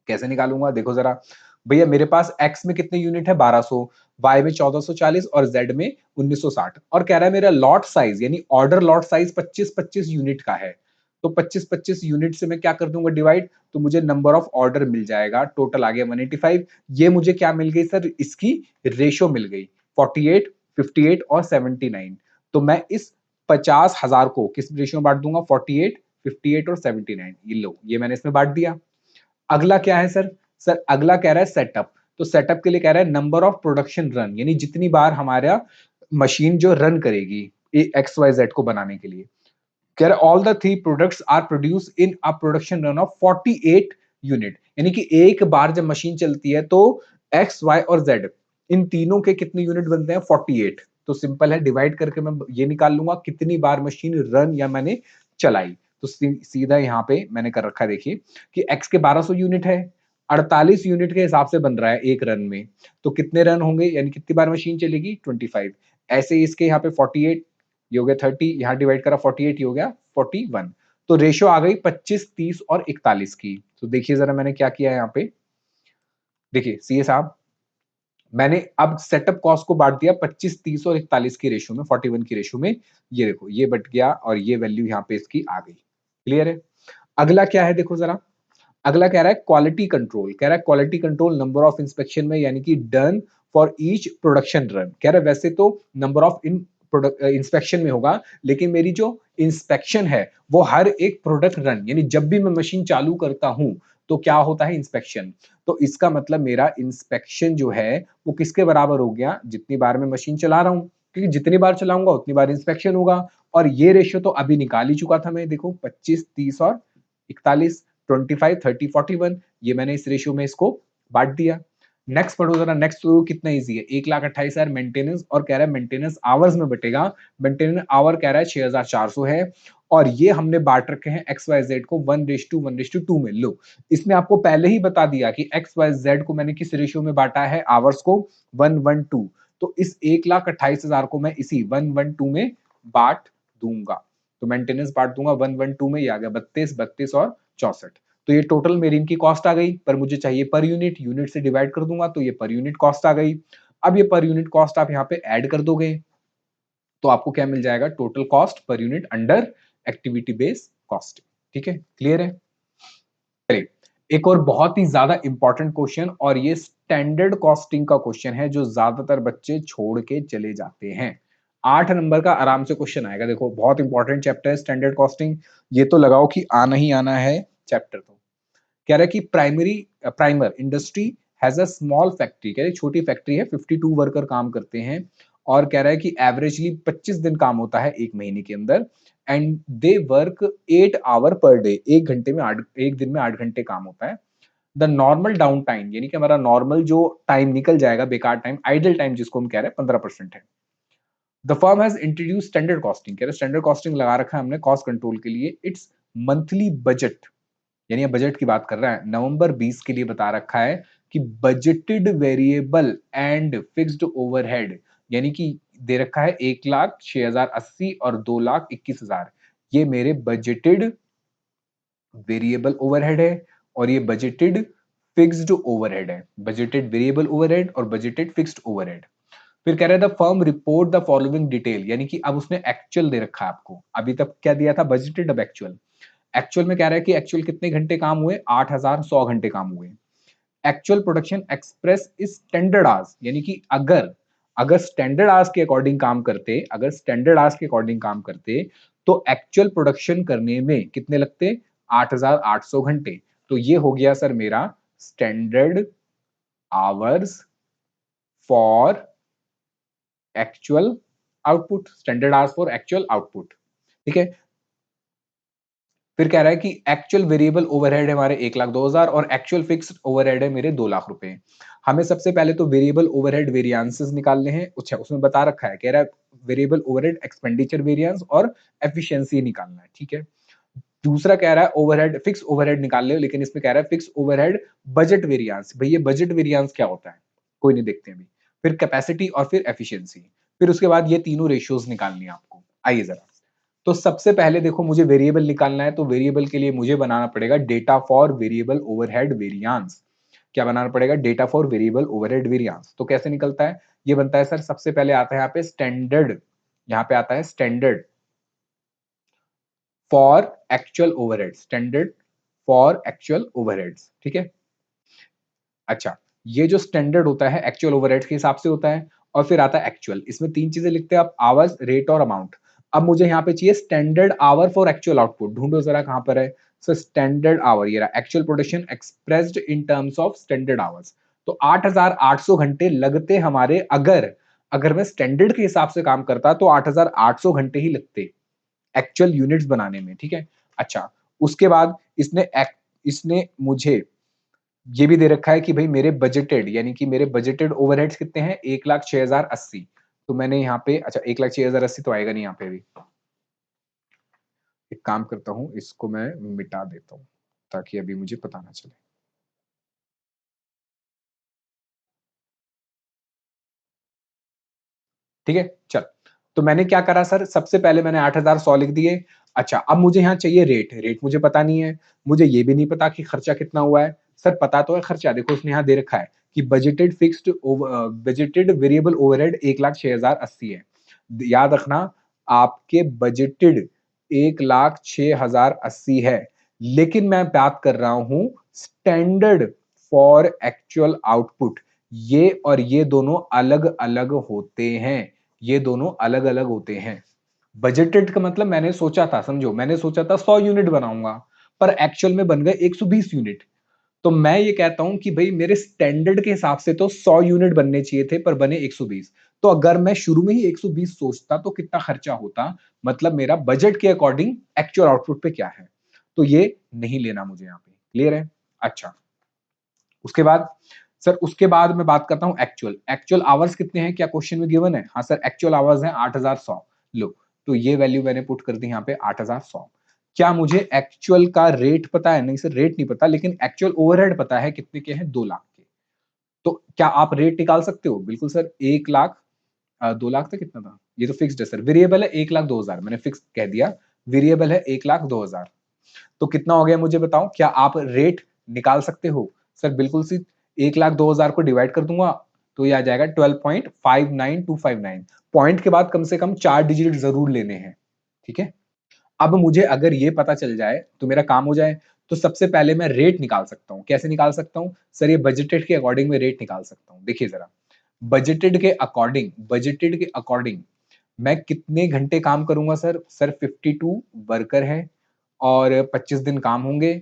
A: कैसे निकालूंगा देखो जरा। भैया मेरे पास एक्स में कितने यूनिट है? 1200, वाई में 1440 और जेड में 1960। और कह रहा है मेरा लॉट साइज, यानी ऑर्डर लॉट साइज 25-25 यूनिट का है। तो 25-25 यूनिट से मैं क्या कर दूंगा डिवाइड, तो मुझे नंबर ऑफ ऑर्डर मिल जाएगा। टोटल आ गया 185। ये मुझे क्या मिल गई सर? इसकी रेशो मिल गई 48, 58 और 79। तो मैं इस 50,000 को किस रेशियो में बांट दूंगा? 48, 58 और 79। ये लो, ये मैंने इसमें बांट दिया। अगला क्या है सर? सर अगला कह रहा है सेटअप। तो सेटअप के लिए कह रहा है नंबर ऑफ प्रोडक्शन रन, यानी जितनी बार हमारा मशीन जो रन करेगी एक्स वाई जेड को बनाने के लिए। कह रहा है all the three products are produce in a production run of 48 unit, यानी कि एक बार जब मशीन चलती है तो एक्स वाई और जेड इन तीनों के कितने यूनिट बनते हैं? 48। तो सिंपल है, डिवाइड करके मैं ये निकाल लूंगा कितनी बार मशीन रन या मैंने चलाई। तो सीधा यहाँ पे मैंने कर रखा है, देखिए कि एक्स के 1200 यूनिट है, 48 यूनिट के हिसाब से बन रहा है एक रन में। तो कितने रन होंगे, यानी कितनी बार मशीन चलेगी? 25। ऐसे ही इसके यहाँ पे 48, ये हो गया 30, यहाँ डिवाइड करा 48, ये हो गया 41। तो रेशियो आ गई 25, 30 और 41 की। तो देखिए जरा मैंने क्या किया यहाँ पे। देखिए सीए साहब, मैंने अब सेटअप कॉस्ट को बांट दिया 25, 30 और 41 की रेशियो में, 41 की रेशियो में। ये देखो ये बट गया और ये वैल्यू यहाँ पे इसकी आ गई। क्लियर है? अगला क्या है देखो जरा। अगला कह रहा है क्वालिटी कंट्रोल। कह रहा है quality control number of inspection में, यानी कि done for each production run. कह रहा है वैसे तो number of in product inspection में होगा, लेकिन मेरी जो इंस्पेक्शन है वो हर एक प्रोडक्ट रन, यानी जब भी मैं मशीन चालू करता हूं तो क्या होता है, इंस्पेक्शन। तो इसका मतलब मेरा इंस्पेक्शन जो है वो किसके बराबर हो गया, जितनी बार मैं मशीन चला रहा हूं, क्योंकि जितनी बार चलाऊंगा उतनी बार इंस्पेक्शन होगा। और ये रेशियो तो अभी निकाल ही चुका था मैं, देखो 25 30 और 41, 25 30 41, ये मैंने इस रेशियो में इसको बांट दिया। नेक्स्ट पढ़ो जरा, नेक्स्ट तो कितना इजी है, 1,28,000 मेंटेनेंस, और कह रहा है मेंटेनेंस आवर्स में बटेगा। मेंटेनेंस आवर कह रहा है 6,400 है, और ये हमने बांट रखे हैं एक्स वाई जेड को 1:1:2 में। लो, इसने आपको पहले ही बता दिया कि एक्स वाई जेड को मैंने किस रेशियो में बांटा है, आवर्स को 1:1:2। तो इस 1,28,000 को मैं इसी 1:1:2 में बांट दूंगा। तो मेंटेनेंस बांट दूंगा 1:1:2 में, ये आ गया 32, 32 और 64। तो ये टोटल मेरी इनकी कॉस्ट आ गई, पर मुझे चाहिए पर यूनिट, यूनिट से डिवाइड कर दूंगा तो ये पर यूनिट कॉस्ट आ गई। अब ये पर यूनिट कॉस्ट आप यहाँ पे ऐड कर दोगे तो आपको क्या मिल जाएगा, total cost per unit under activity based cost. ठीक है, क्लियर है। चलिए, एक और बहुत ही ज्यादा इंपॉर्टेंट क्वेश्चन, और ये स्टैंडर्ड कॉस्टिंग का क्वेश्चन है जो ज्यादातर बच्चे छोड़ के चले जाते हैं। 8 नंबर का आराम से क्वेश्चन आएगा, देखो बहुत इंपॉर्टेंट चैप्टर है स्टैंडर्ड कॉस्टिंग, ये तो लगाओ कि आना ही आना है चैप्टर। तो कह रहा है कि primer industry has a small factory, कह रहे छोटी फैक्ट्री है, 52 वर्कर काम करते हैं, और कह रहा है कि एवरेजली 25 दिन काम होता है एक महीने के अंदर, and they work 8 hour per day, एक घंटे में 8, एक दिन में 8 घंटे काम होता है। द नॉर्मल डाउन टाइम, यानी कि हमारा नॉर्मल जो टाइम निकल जाएगा, बेकार टाइम, आइडल टाइम जिसको हम कह रहे हैं, 15% है। The firm has introduce standard costing, कह रहे स्टैंडर्ड कॉस्टिंग लगा रखा है हमने कॉस्ट कंट्रोल के लिए। इट्स मंथली बजट, यानी बजट की बात कर रहा है, नवंबर 20 के लिए बता रखा है कि budgeted variable and fixed overhead, यानी कि दे रखा है 1,06,080 और 2,21,000, ये मेरे बजटेड वेरिएबल ओवरहेड है, और ये बजटेड फिक्स्ड ओवरहेड है, बजटेड वेरिएबल ओवरहेड और बजटेड फिक्स्ड ओवरहेड। फिर कह रहा है the firm report the following detail, यानी कि अब उसने एक्चुअल दे रखा है आपको, अभी तक क्या दिया था, बजटेड, अब एक्चुअल। एक्चुअल में कह रहा है कि एक्चुअल कितने घंटे काम हुए, 8,100 घंटे काम हुए। Actual production express is standard hours, यानी कि अगर अगर स्टैंडर्ड आवर्स के अकॉर्डिंग काम करते, अगर स्टैंडर्ड आवर्स के अकॉर्डिंग काम करते तो एक्चुअल प्रोडक्शन करने में कितने लगते, 8,800 घंटे। तो ये हो गया सर मेरा standard hours for actual output, standard hours for actual output. ठीक है, फिर कह रहा है कि एक्चुअल वेरिएबल ओवरहेड है हमारे 1,02,000 और एक्चुअल फिक्स्ड ओवरहेड है मेरे 2 लाख रुपए। हमें सबसे पहले तो वेरिएबल ओवरहेड वेरिएंसेस निकालने हैं, अच्छा उसमें बता रखा है, कह रहा है वेरिएबल ओवरहेड एक्सपेंडिचर वेरिएंस और एफिशिएंसी निकालना है। ठीक है, दूसरा कह रहा है ओवरहेड फिक्स ओवरहेड निकाल ले, लेकिन इसमें कह रहा है फिक्स ओवरहेड बजट वेरिएंस। भैया बजट वेरिएंस क्या होता है, कोई नहीं, देखते हैं अभी। फिर कैपेसिटी और फिर एफिशिएंसी, फिर उसके बाद ये तीनों रेशियोज निकालनी है आपको। आइए जरा, तो सबसे पहले देखो मुझे वेरिएबल निकालना है, तो वेरिएबल के लिए मुझे बनाना पड़ेगा data for variable overhead variance. क्या बनाना पड़ेगा, data for variable overhead variance. तो कैसे निकलता है, ये बनता है सर, सबसे पहले आता है यहाँ पे स्टैंडर्ड, यहाँ पे आता है standard for actual overhead, standard for actual overheads. ठीक है, अच्छा, ये जो स्टैंडर्ड होता है एक्चुअल ओवरहेड के हिसाब से होता है, और फिर आता है एक्चुअल, इसमें 3 चीजें लिखते हैं आप, आवर्स, रेट और अमाउंट। अब मुझे यहाँ पे चाहिए standard hour for actual output, ढूंढो जरा कहां पर है। सो स्टैंडर्ड आवर, ये रहा, actual production expressed in terms of standard hours. तो 8,800 घंटे लगते हमारे, अगर अगर मैं स्टैंडर्ड के हिसाब से काम करता तो 8,800 घंटे ही लगते एक्चुअल यूनिट्स बनाने में। ठीक है, अच्छा, उसके बाद इसने मुझे ये भी दे रखा है कि भाई मेरे बजटेड, यानी कि मेरे बजटेड ओवरहेड्स कितने हैं, 1,06,080। तो मैंने यहाँ पे, अच्छा 1,06,080 तो आएगा नहीं यहाँ पे अभी, एक काम करता हूँ इसको मैं मिटा देता हूँ ताकि अभी मुझे पता ना चले। ठीक है, चल, तो मैंने क्या करा सर, सबसे पहले मैंने 8,100 लिख दिए। अच्छा, अब मुझे यहाँ चाहिए रेट, रेट मुझे पता नहीं है, मुझे ये भी नहीं पता कि खर्चा कितना हुआ है। सर पता तो है खर्चा, देखो उसने यहाँ दे रखा है कि बजटेड वेरिएबल ओवरहेड 1,06,080 है। याद रखना, आपके बजटेड 1,06,080 है, लेकिन मैं बात कर रहा हूं स्टैंडर्ड फॉर एक्चुअल आउटपुट, ये और ये दोनों अलग-अलग होते हैं, ये दोनों अलग-अलग होते हैं। बजटेड का मतलब मैंने सोचा था, समझो मैंने सोचा था 100 यूनिट बनाऊँगा, पर एक्चुअल में बन गए 120 यूनिट। तो मैं ये कहता हूँ कि भई मेरे स्टैंडर्ड के हिसाब से तो 100 यूनिट बनने चाहिए थे, पर बने 120। तो अगर मैं शुरू में ही 120 सोचता तो कितना खर्चा होता? मतलब मेरा बजट के अकॉर्डिंग एक्चुअल आउटपुट पे क्या है? तो ये नहीं लेना मुझे यहाँ पे, क्लियर है? अच्छा, उसके बाद सर उसके बाद मैं बात करता हूँ एक्चुअल। एक्चुअल आवर्स कितने हैं? क्या क्वेश्चन में गिवन है? हाँ सर, एक्चुअल आवर्स हैं 8100। लो, तो ये वैल्यू मैंने पुट कर दी यहाँ पे 8100। क्या मुझे एक्चुअल का रेट पता है? नहीं सर, रेट नहीं पता, लेकिन एक्चुअल ओवरहेड पता है कितने के हैं? 2 लाख के। तो क्या आप रेट निकाल सकते हो? बिल्कुल सर, 1 लाख 2 लाख था, कितना था? ये तो फिक्स्ड है सर, वेरिएबल है 1 लाख 2000, मैंने फिक्स कह दिया, वेरिएबल है 1 लाख 2000। तो कितना हो गया मुझे बताओ? क्या आप रेट निकाल सकते हो? सर बिल्कुल सी 1 लाख 2000 को डिवाइड कर दूंगा तो ये आ जाएगा 12.59259। पॉइंट के बाद कम से कम 4 डिजिट जरूर लेने हैं, ठीक है? अब मुझे अगर ये पता चल जाए तो मेरा काम हो जाए। तो सबसे पहले मैं रेट निकाल सकता हूं। कैसे निकाल सकता हूं? सर ये बजटेड के अकॉर्डिंग मैं रेट निकाल सकता हूं। देखिए जरा, बजटेड के अकॉर्डिंग मैं कितने घंटे काम करूंगा सर? सर 52 वर्कर है और 25 दिन काम होंगे।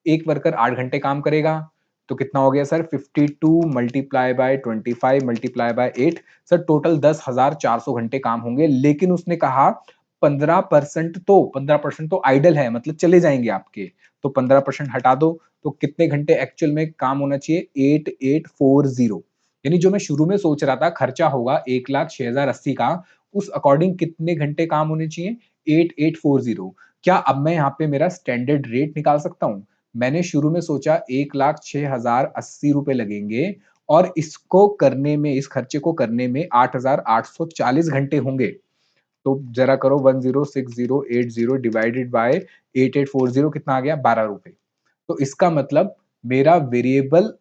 A: एक वर्कर 8 घंटे काम करेगा, तो कितना हो गया sir? 52 multiply by 25 multiply by 8, sir total 10,400 घंटे काम होंगे। लेकिन उसने कहा 15% तो आइडल है, मतलब चले जाएंगे आपके, तो 15% हटा दो। तो कितने घंटे एक्चुअल में काम होना चाहिए? 8840। यानी जो मैं शुरू में सोच रहा था खर्चा होगा 1,06,080 का, उस अकॉर्डिंग कितने घंटे काम होने चाहिए? 8840। क्या अब मैं यहाँ पे मेरा स्टैंडर्ड रेट निकाल सकता हूँ? मैंने शुरू में सोचा 1,06,080 रुपए लगेंगे और इसको करने में, इस खर्चे को करने में 8,840 घंटे होंगे। तो जरा करो, 106080 डिवाइडेड बाय 8840 कितना आ गया? 12 रुपए। तो इसका मतलब मेरा वेरिएबल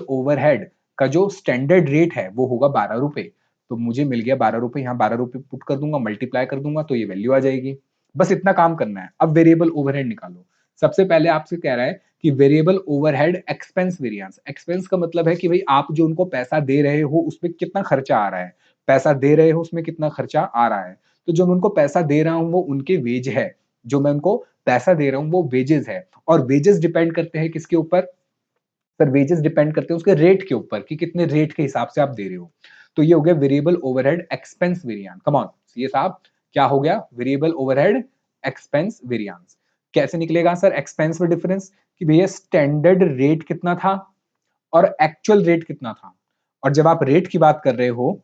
A: ओवरहेड का जो स्टैंडर्ड रेट है वो होगा 12 रुपए। तो मुझे मिल गया 12 रुपए, यहाँ 12 रुपए पुट कर दूंगा, मल्टीप्लाई कर दूंगा तो ये वैल्यू आ जाएगी। बस इतना काम करना है। अब वेरिएबल ओवरहेड निकालो। सबसे पहले आपसे कह रहा है कि variable overhead expense variance. Expense का मतलब है कि भाई आप जो उनको पैसा दे रहे हो उसमें कितना खर्चा आ रहा है, पैसा दे रहे हो उसमें कितना खर्चा आ रहा है। तो जो मैं उनको पैसा दे रहा हूं वो उनके वेज है, जो मैं उनको पैसा दे रहा हूं वो वेजेस है। और वेजेस डिपेंड करते हैं किसके ऊपर? सर वेजेस डिपेंड करते हैं उसके रेट के ऊपर, कि कितने रेट के हिसाब से आप दे रहे हो। तो ये हो गया variable overhead expense variance. Come on, ये साहब क्या हो गया? Variable overhead expense variance. कैसे निकलेगा सर एक्सपेंस में डिफरेंस? कि भैया स्टैंडर्ड रेट कितना था और एक्चुअल रेट कितना था। और जब आप रेट की बात कर रहे हो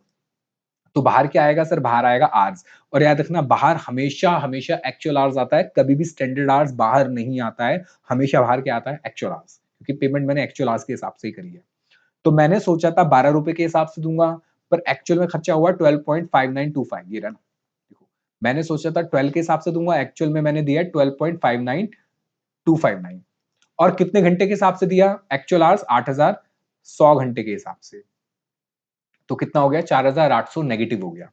A: तो बाहर क्या आएगा सर? बाहर आएगा आवर्स। और याद रखना, बाहर हमेशा हमेशा एक्चुअल आवर्स आता है, कभी भी स्टैंडर्ड आवर्स बाहर नहीं आता है। हमेशा बाहर क्या आता है? एक्चुअल आवर्स, क्योंकि पेमेंट मैंने एक्चुअल आवर्स के हिसाब से ही करी है। तो मैंने सोचा था 12 रुपए के हिसाब से दूंगा, पर एक्चुअल में खर्चा हुआ 12.5925। ये रहा ना, देखो मैंने सोचा था 12 के हिसाब से दूंगा, एक्चुअल में मैंने दिया 12.59259। और कितने घंटे के हिसाब से दिया? एक्चुअल आवर्स 8100 घंटे के हिसाब से। तो कितना हो गया? 4800 नेगेटिव हो गया।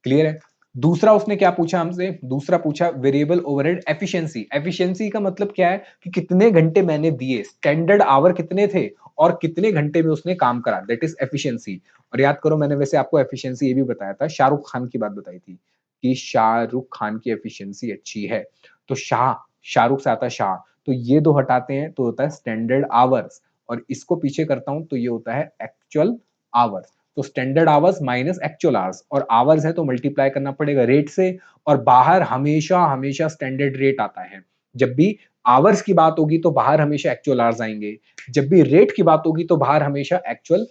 A: क्लियर है? दूसरा उसने क्या पूछा हमसे? दूसरा पूछा वेरिएबल ओवरहेड एफिशिएंसी। एफिशिएंसी का मतलब क्या है? कि कितने घंटे मैंने दिए, स्टैंडर्ड आवर कितने थे और कितने घंटे में उसने काम करा, दैट इज एफिशिएंसी। और याद करो, मैंने वैसे आपको एफिशिएंसी ये भी बताया था, शाहरुख खान की बात बताई थी कि शाहरुख खान की एफिशिएंसी अच्छी है। तो शाहरुख से आता है शाह, तो ये दो हटाते हैं तो होता है स्टैंडर्ड आवर्स, और इसको पीछे करता हूं तो ये होता है एक्चुअल आवर्स। तो standard hours minus actual hours, और आवर्स है तो मल्टीप्लाई करना पड़ेगा रेट से। और बाहर हमेशा हमेशा स्टैंडर्ड रेट आता है। जब भी आवर्स की बात होगी तो बाहर हमेशा एक्चुअल आवर्स आएंगे, जब भी रेट की बात होगी तो बाहर हमेशा एक्चुअल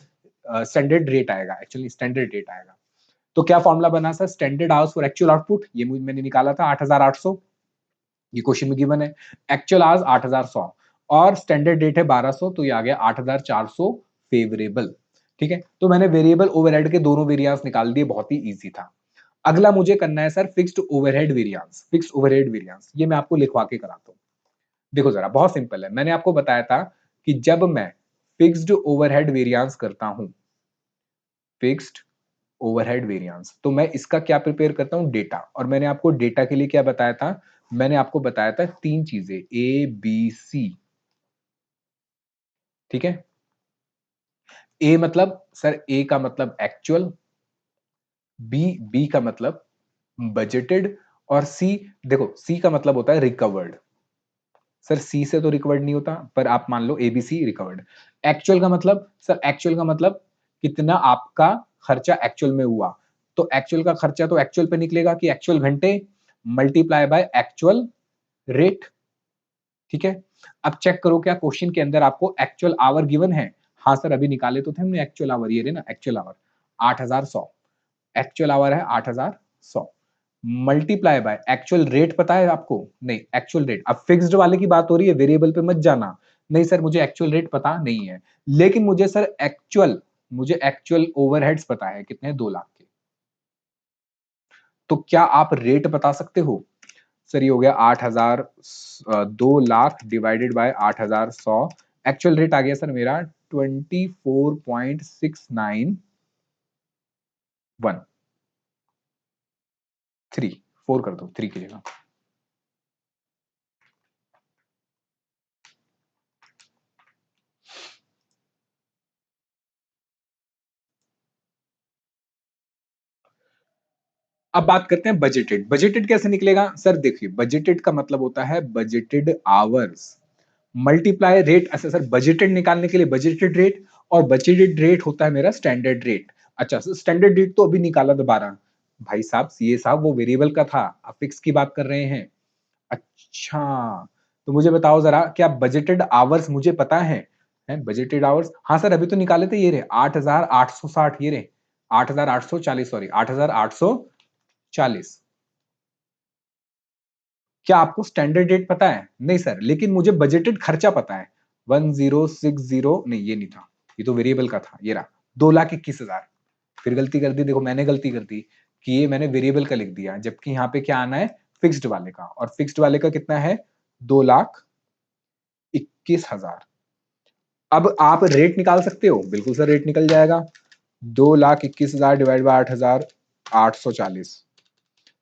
A: स्टैंडर्ड रेट आएगा, एक्चुअली स्टैंडर्ड रेट आएगा। तो क्या फॉर्मूला बना sir? Standard hours for actual output, ये मैंने निकाला था 8800, ये क्वेश्चन में गिवन है। एक्चुअल आवर्स 8100 और स्टैंडर्ड रेट है 1200, तो ये आ गया 8400 फेवरेबल। ठीक है, तो मैंने वेरिएबल ओवरहेड के दोनों वेरिएंस निकाल दिए, बहुत ही इजी था। अगला मुझे करना है sir fixed overhead variance. Fixed overhead variance ये मैं आपको लिखवा के कराता हूं। देखो जरा, बहुत सिंपल है। मैंने आपको बताया था कि जब मैं फिक्स्ड ओवरहेड वेरिएंस करता हूं, फिक्स्ड ओवरहेड वेरिएंस, तो मैं इसका क्या प्रिपेयर करता हूं? डेटा। और मैंने आपको डेटा के लिए क्या बताया था? मैंने आपको बताया था तीन चीजें, ए बी सी। ठीक है, ए मतलब सर, ए का मतलब एक्चुअल, बी का मतलब बजटेड, और सी, देखो सी का मतलब होता है रिकवर्ड। सर सी से तो रिकवर्ड नहीं होता, पर आप मान लो एबीसी रिकवर्ड। एक्चुअल का मतलब सर, एक्चुअल का मतलब कितना आपका खर्चा एक्चुअल में हुआ। तो एक्चुअल का खर्चा तो एक्चुअल पे निकलेगा कि एक्चुअल घंटे मल्टीप्लाई बाय एक्चुअल रेट। ठीक है। अब चेक करो क्या क्वेश्चन के अंदर आपको एक्चुअल आवर गिवन है। हाँ सर, अभी निकाले तो थे हमने एक्चुअल आवर, ये रहे ना एक्चुअल आवर 8100। एक्चुअल आवर है 8100, मल्टीप्लाई बाय एक्चुअल रेट पता है आपको? नहीं, एक्चुअल रेट। अब फिक्स्ड वाले की बात हो रही है, वेरिएबल पे मत जाना। नहीं सर, मुझे एक्चुअल रेट पता नहीं है, लेकिन मुझे एक्चुअल ओवरहेड्स पता है कितने, 2 लाख के। तो क्या आप रेट बता सकते हो? सर ये हो गया 8000, 2 lakh divided by 8100। Actual rate आ गया सर मेरा 24.691। 4 कर दो, 3 की जगह। अब बात करते हैं बजटेड। बजटेड कैसे निकलेगा? सर देखिए, बजटेड का मतलब होता है बजटेड आवर्स मल्टीप्लाई रेट। अच्छा सर, बजटेड निकालने के लिए बजटेड रेट, और बजटेड रेट होता है मेरा स्टैंडर्ड रेट। अच्छा सर, स्टैंडर्ड रेट तो अभी निकाला दोबारा। भाई साहब, सीए साहब, वो वेरिएबल का था, आप फिक्स की बात कर रहे हैं। अच्छा, तो मुझे बताओ जरा, क्या बजटेड आवर्स मुझे पता है बजटेड आवर्स? हाँ सर, अभी तो निकाले थे, ये रहे 8860, ये रहे 8840, सॉरी 8840। क्या आपको स्टैंडर्ड रेट पता है? नहीं सर, लेकिन मुझे बजटेड खर्चा पता है। 1060, नहीं ये नहीं था, ये तो वेरिएबल का था, ये रहा 2,21,000। फिर गलती कर दी, देखो मैंने गलती कर दी कि ये मैंने वेरिएबल का लिख दिया, जबकि यहाँ पे क्या आना है, फिक्स्ड वाले का। और फिक्स्ड वाले का कितना है? 2,21,000। अब आप रेट निकाल सकते हो, बिल्कुल सर रेट निकल जाएगा। 2,21,000 डिवाइड बाय 8,840,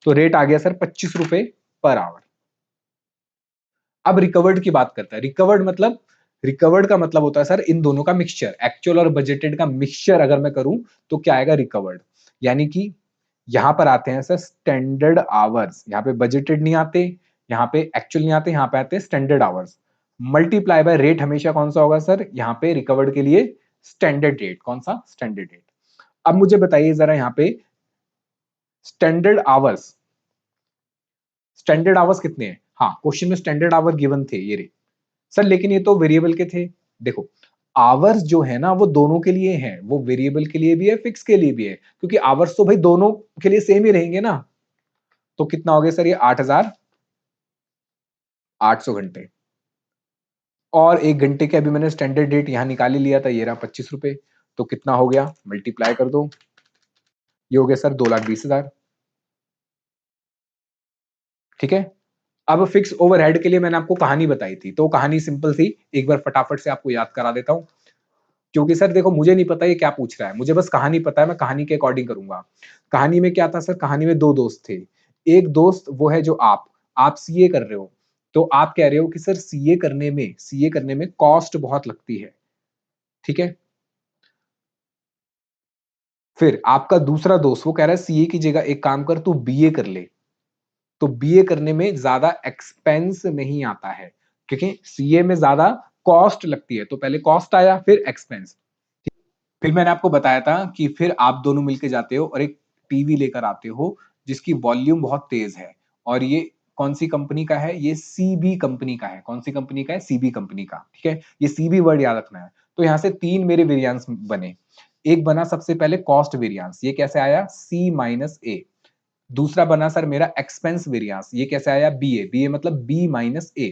A: तो रेट आ गया सर 25 रुपए पर आवर। अब रिकवर्ड की बात करता है। रिकवर्ड का मतलब होता है सर इन दोनों का मिक्सचर, एक्चुअल और बजटेड का मिक्सचर अगर मैं करूं तो क्या आएगा, रिकवर्ड। यानी कि यहां पर आते हैं सर स्टैंडर्ड आवर्स, यहां पे बजटेड नहीं आते, यहां पे एक्चुअल नहीं आते, यहां पे आते हैं standard hours. Multiply by rate हमेशा कौन सा होगा सर, यहां पे रिकवर्ड के लिए स्टैंडर्ड रेट। कौन सा? Standard rate. अब मुझे बताइए जरा, यहां पे स्टैंडर्ड आवर्स, स्टैंडर्ड आवर्स कितने हैं? हाँ, क्वेश्चन में स्टैंडर्ड आवर गिवन थे, ये रे। सर लेकिन ये तो वेरिएबल के थे। देखो, आवर्स जो है ना वो दोनों के लिए हैं, वो वेरिएबल के लिए भी है, फिक्स के लिए भी है, क्योंकि आवर्स तो भाई दोनों के लिए सेम ही रहेंगे ना। तो कितना हो गया सर, ये 8,800 घंटे। और एक घंटे के अभी मैंने स्टैंडर्ड रेट यहां निकाल ही लिया था, ये रहा 25 रुपए। तो कितना हो गया, मल्टीप्लाई कर दो, ये हो गया सर 2,20,000। ठीक है। अब फिक्स ओवरहेड के लिए मैंने आपको कहानी बताई थी, तो कहानी सिंपल थी, एक बार फटाफट से आपको याद करा देता हूं। क्योंकि सर देखो, मुझे नहीं पता ये क्या पूछ रहा है, मुझे बस कहानी पता है, मैं कहानी के अकॉर्डिंग करूंगा। कहानी में क्या था सर, कहानी में 2 दोस्त थे। एक दोस्त वो है जो आप सीए कर रहे हो, तो आप कह रहे हो कि सर सीए करने में कॉस्ट बहुत लगती है। ठीक है। फिर आपका दूसरा दोस्त वो कह रहा है सीए की जगह एक काम कर, तू बीए कर ले। तो बीए करने में ज्यादा एक्सपेंस नहीं आता है, क्योंकि सीए में ज्यादा कॉस्ट लगती है। तो पहले कॉस्ट आया, फिर एक्सपेंस। फिर मैंने आपको बताया था कि फिर आप दोनों मिलके जाते हो और एक टीवी लेकर आते हो जिसकी वॉल्यूम बहुत तेज है। और ये कौन सी कंपनी का है? ये सीबी कंपनी का है। कौन सी कंपनी का है? सीबी कंपनी का। ठीक है, ये सीबी वर्ड याद रखना है। तो यहां से 3 मेरे वेरिएंस बने। एक बना सबसे पहले कॉस्ट वेरिएंस, ये कैसे आया, सी माइनस ए। दूसरा बना सर मेरा एक्सपेंस वेरिएंस, ये कैसे आया, बी ए। बी ए मतलब बी माइनस ए।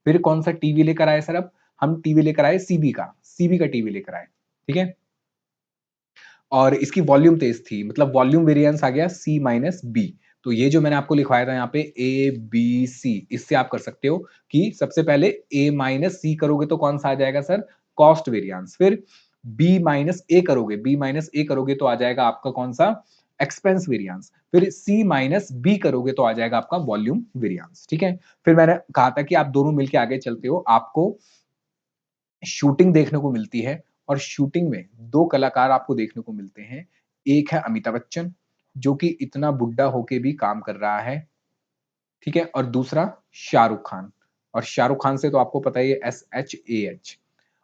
A: फिर कौन सा टीवी लेकर आए सर? अब हम टीवी लेकर आए सीबी का टीवी लेकर आए। ठीक है। और इसकी वॉल्यूम तेज थी, मतलब वॉल्यूम वेरिएंस आ गया सी माइनस बी। तो ये जो मैंने आपको लिखवाया था यहाँ पे ए बी सी, इससे आप कर सकते हो कि सबसे पहले ए माइनस सी करोगे तो कौन सा आ जाएगा सर, कॉस्ट वेरिएंस। फिर बी माइनस ए करोगे तो आ जाएगा आपका कौन सा, एक्सपेंस वेरिएंस। फिर सी माइनस बी करोगे तो आ जाएगा आपका वॉल्यूम वेरिएंस। ठीक है। फिर मैंने कहा था कि आप दोनों मिलके आगे चलते हो, आपको शूटिंग देखने को मिलती है, और शूटिंग में 2 कलाकार आपको देखने को मिलते हैं। एक है अमिताभ बच्चन, जो कि इतना बुड्ढा होके भी काम कर रहा है, ठीक है? और दूसरा शाहरुख खान, और शाहरुख खान से तो आपको पता ही है SHAH।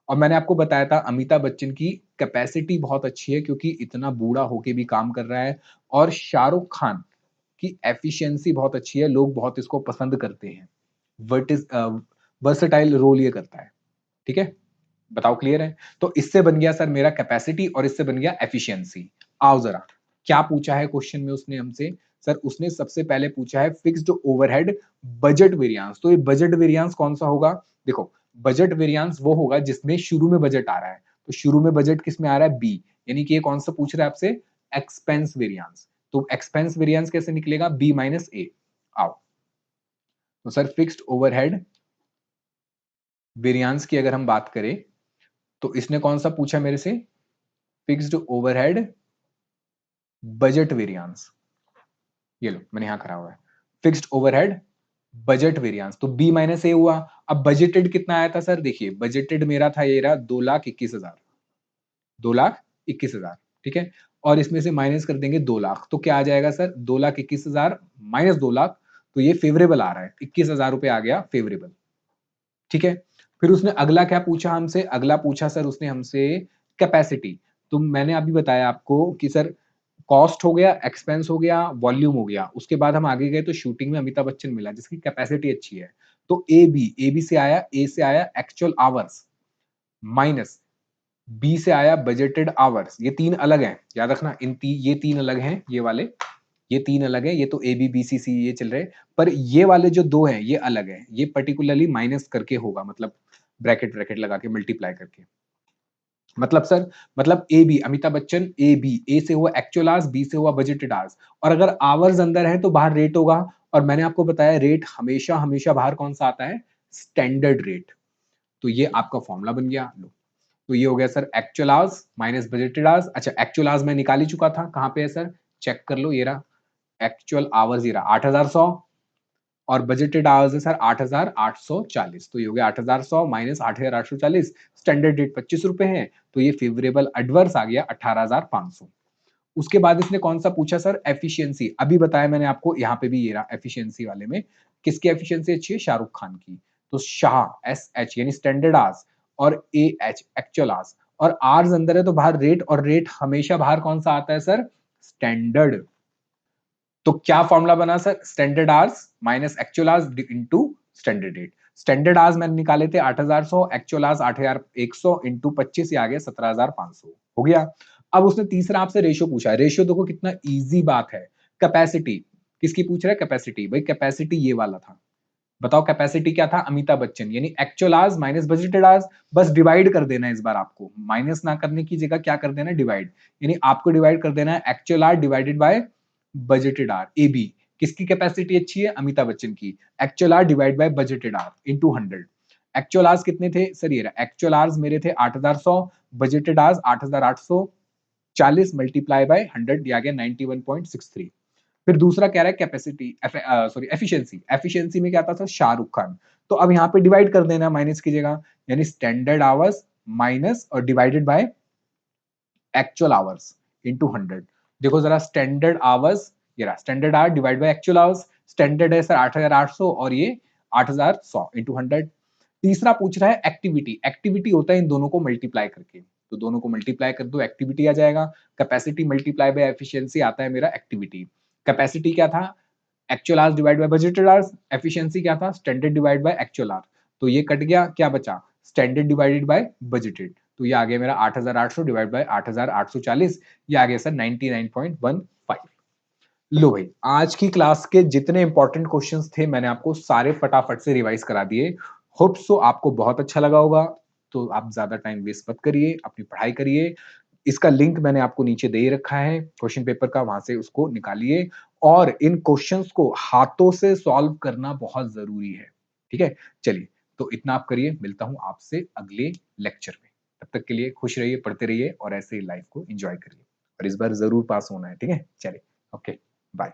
A: और मैंने आपको बताया था अमिताभ बच्चन की कैपेसिटी बहुत अच्छी है क्योंकि इतना बूढ़ा होके भी काम कर रहा है, और शाहरुख खान की एफिशिएंसी बहुत अच्छी है, लोग बहुत इसको पसंद करते हैं। वर्सेटाइल रोल ये करता है, ठीक है? बताओ क्लियर है? तो इससे बन गया सर मेरा कैपेसिटी और इससे बन गया एफिशिएंसी। आओ ज़रा, क्या पूछा है क्वेश्चन में उसने हमसे? सर उसने सबसे पहले पूछा है फिक्स्ड ओवरहेड बजट वेरिएंस। तो ये बजट वेरिएंस कौन-सा होगा? देखो, बजट वेरिएंस वो होगा जिसमें शुरू में बजट आ रहा है। तो शुरू में बजट किसमें आ रहा है? बी, यानी कि ये कौन-सा पूछ रहा है आपसे? Expense variance. तो एक्सपेंस वेरिएंस कैसे निकलेगा? बी माइनस ए। आओ, तो सर फिक्स्ड ओवरहेड वेरिएंस की अगर हम बात करें, तो इसने कौन-सा पूछा मेरे से? Fixed overhead budget variance. ये लो, मैंने यहां करा हुआ है। फिक्स्ड ओवरहेड बजट वेरिएंस, तो बी माइनस ए हुआ। अब बजटेड कितना आया था सर? देखिए, बजटेड मेरा था ये रहा 2,21,000, 2,21,000, ठीक है? और इसमें से माइनस कर देंगे 2 लाख, तो क्या आ जाएगा सर? 2,21,000 माइनस 2 लाख, तो ये फेवरेबल आ रहा है, 21,000 रुपए आ गया फेवरेबल, ठीक है? फिर उसने अगला क्या पूछा हमसे? अगला पूछा सर उसने हमसे कैपेसिटी। तो मैंने अभी बताया आपको कि सर कॉस्ट हो गया, एक्सपेंस हो गया, वॉल्यूम हो गया। उसके बाद हम आगे गए तो शूटिंग में अमिताभ बच्चन मिला जिसकी कैपेसिटी अच्छी है। तो ए बी से आया, ए से आया एक्चुअल आवर्स माइनस बी से आया बजटेड आवर्स। ये 3 अलग हैं, याद रखना ये 3 अलग हैं, ये वाले, ये 3 अलग हैं। ये तो ए, बी, बी, सी, सी ये चल रहे हैं, पर ये वाले जो 2 हैं ये अलग हैं। ये पर्टिकुलरली माइनस करके होगा, मतलब ब्रैकेट लगा के मल्टीप्लाई करके। मतलब सर, मतलब A B, Amitabh Bachchan A B, A से हुआ एक्चुअल आवर्स, बी से हुआ बजटेड आवर्स, और अगर आवर्स अंदर है तो बाहर रेट होगा। और मैंने आपको बताया रेट हमेशा हमेशा बाहर कौन सा आता है? Standard rate. तो ये आपका फॉर्मूला बन गया। लो, तो ये हो गया sir actual hours minus budgeted hours. अच्छा, एक्चुअल आवर्स मैं निकाल ही चुका था, कहां पे है सर? चेक कर लो, ये रहा एक्चुअल आवर्स, ये रहा 8,100, और बजटेड आवर्स है सर 8,840। तो ये हो गया 8,100 माइनस 8,840। स्टैंडर्ड रेट 25 रुपए है, तो ये फेवरेबल एडवर्स आ गया 18,500। उसके बाद इसने कौन सा पूछा सर? एफिशिएंसी। अभी बताया मैंने आपको, यहाँ पे भी ये रहा एफिशिएंसी वाले में। किसकी एफिशिएंसी अच्छी है? शाहरुख खान की। तो शाह एस एच यानी स्टैंडर्ड आवर्स, और ए एच एक्चुअल आवर्स, और आवर्स अंदर है तो बाहर रेट, और रेट हमेशा बाहर कौन सा आता है सर? स्टैंडर्ड। तो क्या फॉर्मूला बना sir? Standard hours minus actual hours into standard rate. Standard hours मैंने निकाले थे 8,100, एक्चुअल आवर्स 8,100 इनटू 25, ये आ गया 17,500। हो गया। अब उसने तीसरा आपसे रेशियो पूछा है। रेशियो देखो कितना इजी बात है। कैपेसिटी किसकी पूछ रहा है? कैपेसिटी। भाई कैपेसिटी ये वाला था। बताओ कैपेसिटी क्या था? अमिताभ बच्चन, यानी actual hours minus budgeted hours. बस डिवाइड कर देना है इस बार आपको, माइनस ना करने की जगह क्या कर देना है? डिवाइड। यानी आपको डिवाइड कर देना है actual hour divided by budgeted hour. A B, किसकी कैपेसिटी अच्छी है? अमिताभ बच्चन की। Actual hour divide by budgeted hour into 100। Actual hours कितने थे सर? ये रहा एक्चुअल आवर्स मेरे थे 8,100, बजटेड आवर्स 8,840 मल्टीप्लाई बाय 100, ये आ गया 91.63। फिर दूसरा कह रहा है कैपेसिटी, सॉरी एफिशिएंसी। एफिशिएंसी में क्या आता था? शाहरुख खान। तो अब यहाँ पे डिवाइड कर देना माइनस की जगह, यानी स्टैंडर्ड आवर्स माइनस और divided by actual hours into 100। देखो जरा स्टैंडर्ड आवर्स, ये रहा standard our divide by actual hours. Standard है सर 8,800 और ये 8,100 इनटू 100। तीसरा पूछ रहा है एक्टिविटी। एक्टिविटी होता है इन दोनों को मल्टीप्लाई करके, तो दोनों को मल्टीप्लाई कर दो, एक्टिविटी आ जाएगा। कैपेसिटी मल्टीप्लाई बाय एफिशिएंसी आता है मेरा एक्टिविटी। कैपेसिटी क्या था? Actual hours divide by budgeted hours. Efficiency क्या था? Standard divide by actual our. तो ये कट गया, क्या बचा? Standard divided by budgeted. तो ये आ गया मेरा 8,800 डिवाइड बाय 8,840, ये आ गया सर 99.15। लो भाई, आज की क्लास के जितने इंपॉर्टेंट क्वेश्चंस थे मैंने आपको सारे फटाफट से रिवाइज करा दिए। होप सो आपको बहुत अच्छा लगा होगा। तो आप ज्यादा टाइम वेस्ट मत करिए, अपनी पढ़ाई करिए। इसका लिंक मैंने आपको नीचे दे ही रखा है क्वेश्चन पेपर का, वहां से उसको निकालिए। और इन क्वेश्चंस को हाथों से सॉल्व करना बहुत जरूरी है, ठीक है? चलिए, तो इतना आप करिए, मिलता हूं आपसे अगले लेक्चर में। तब तक के लिए खुश रहिए, पढ़ते रहिए और ऐसे ही लाइफ को एंजॉय करिए। और इस बार जरूर पास होना है, ठीक है? चलिए, ओके, बाय।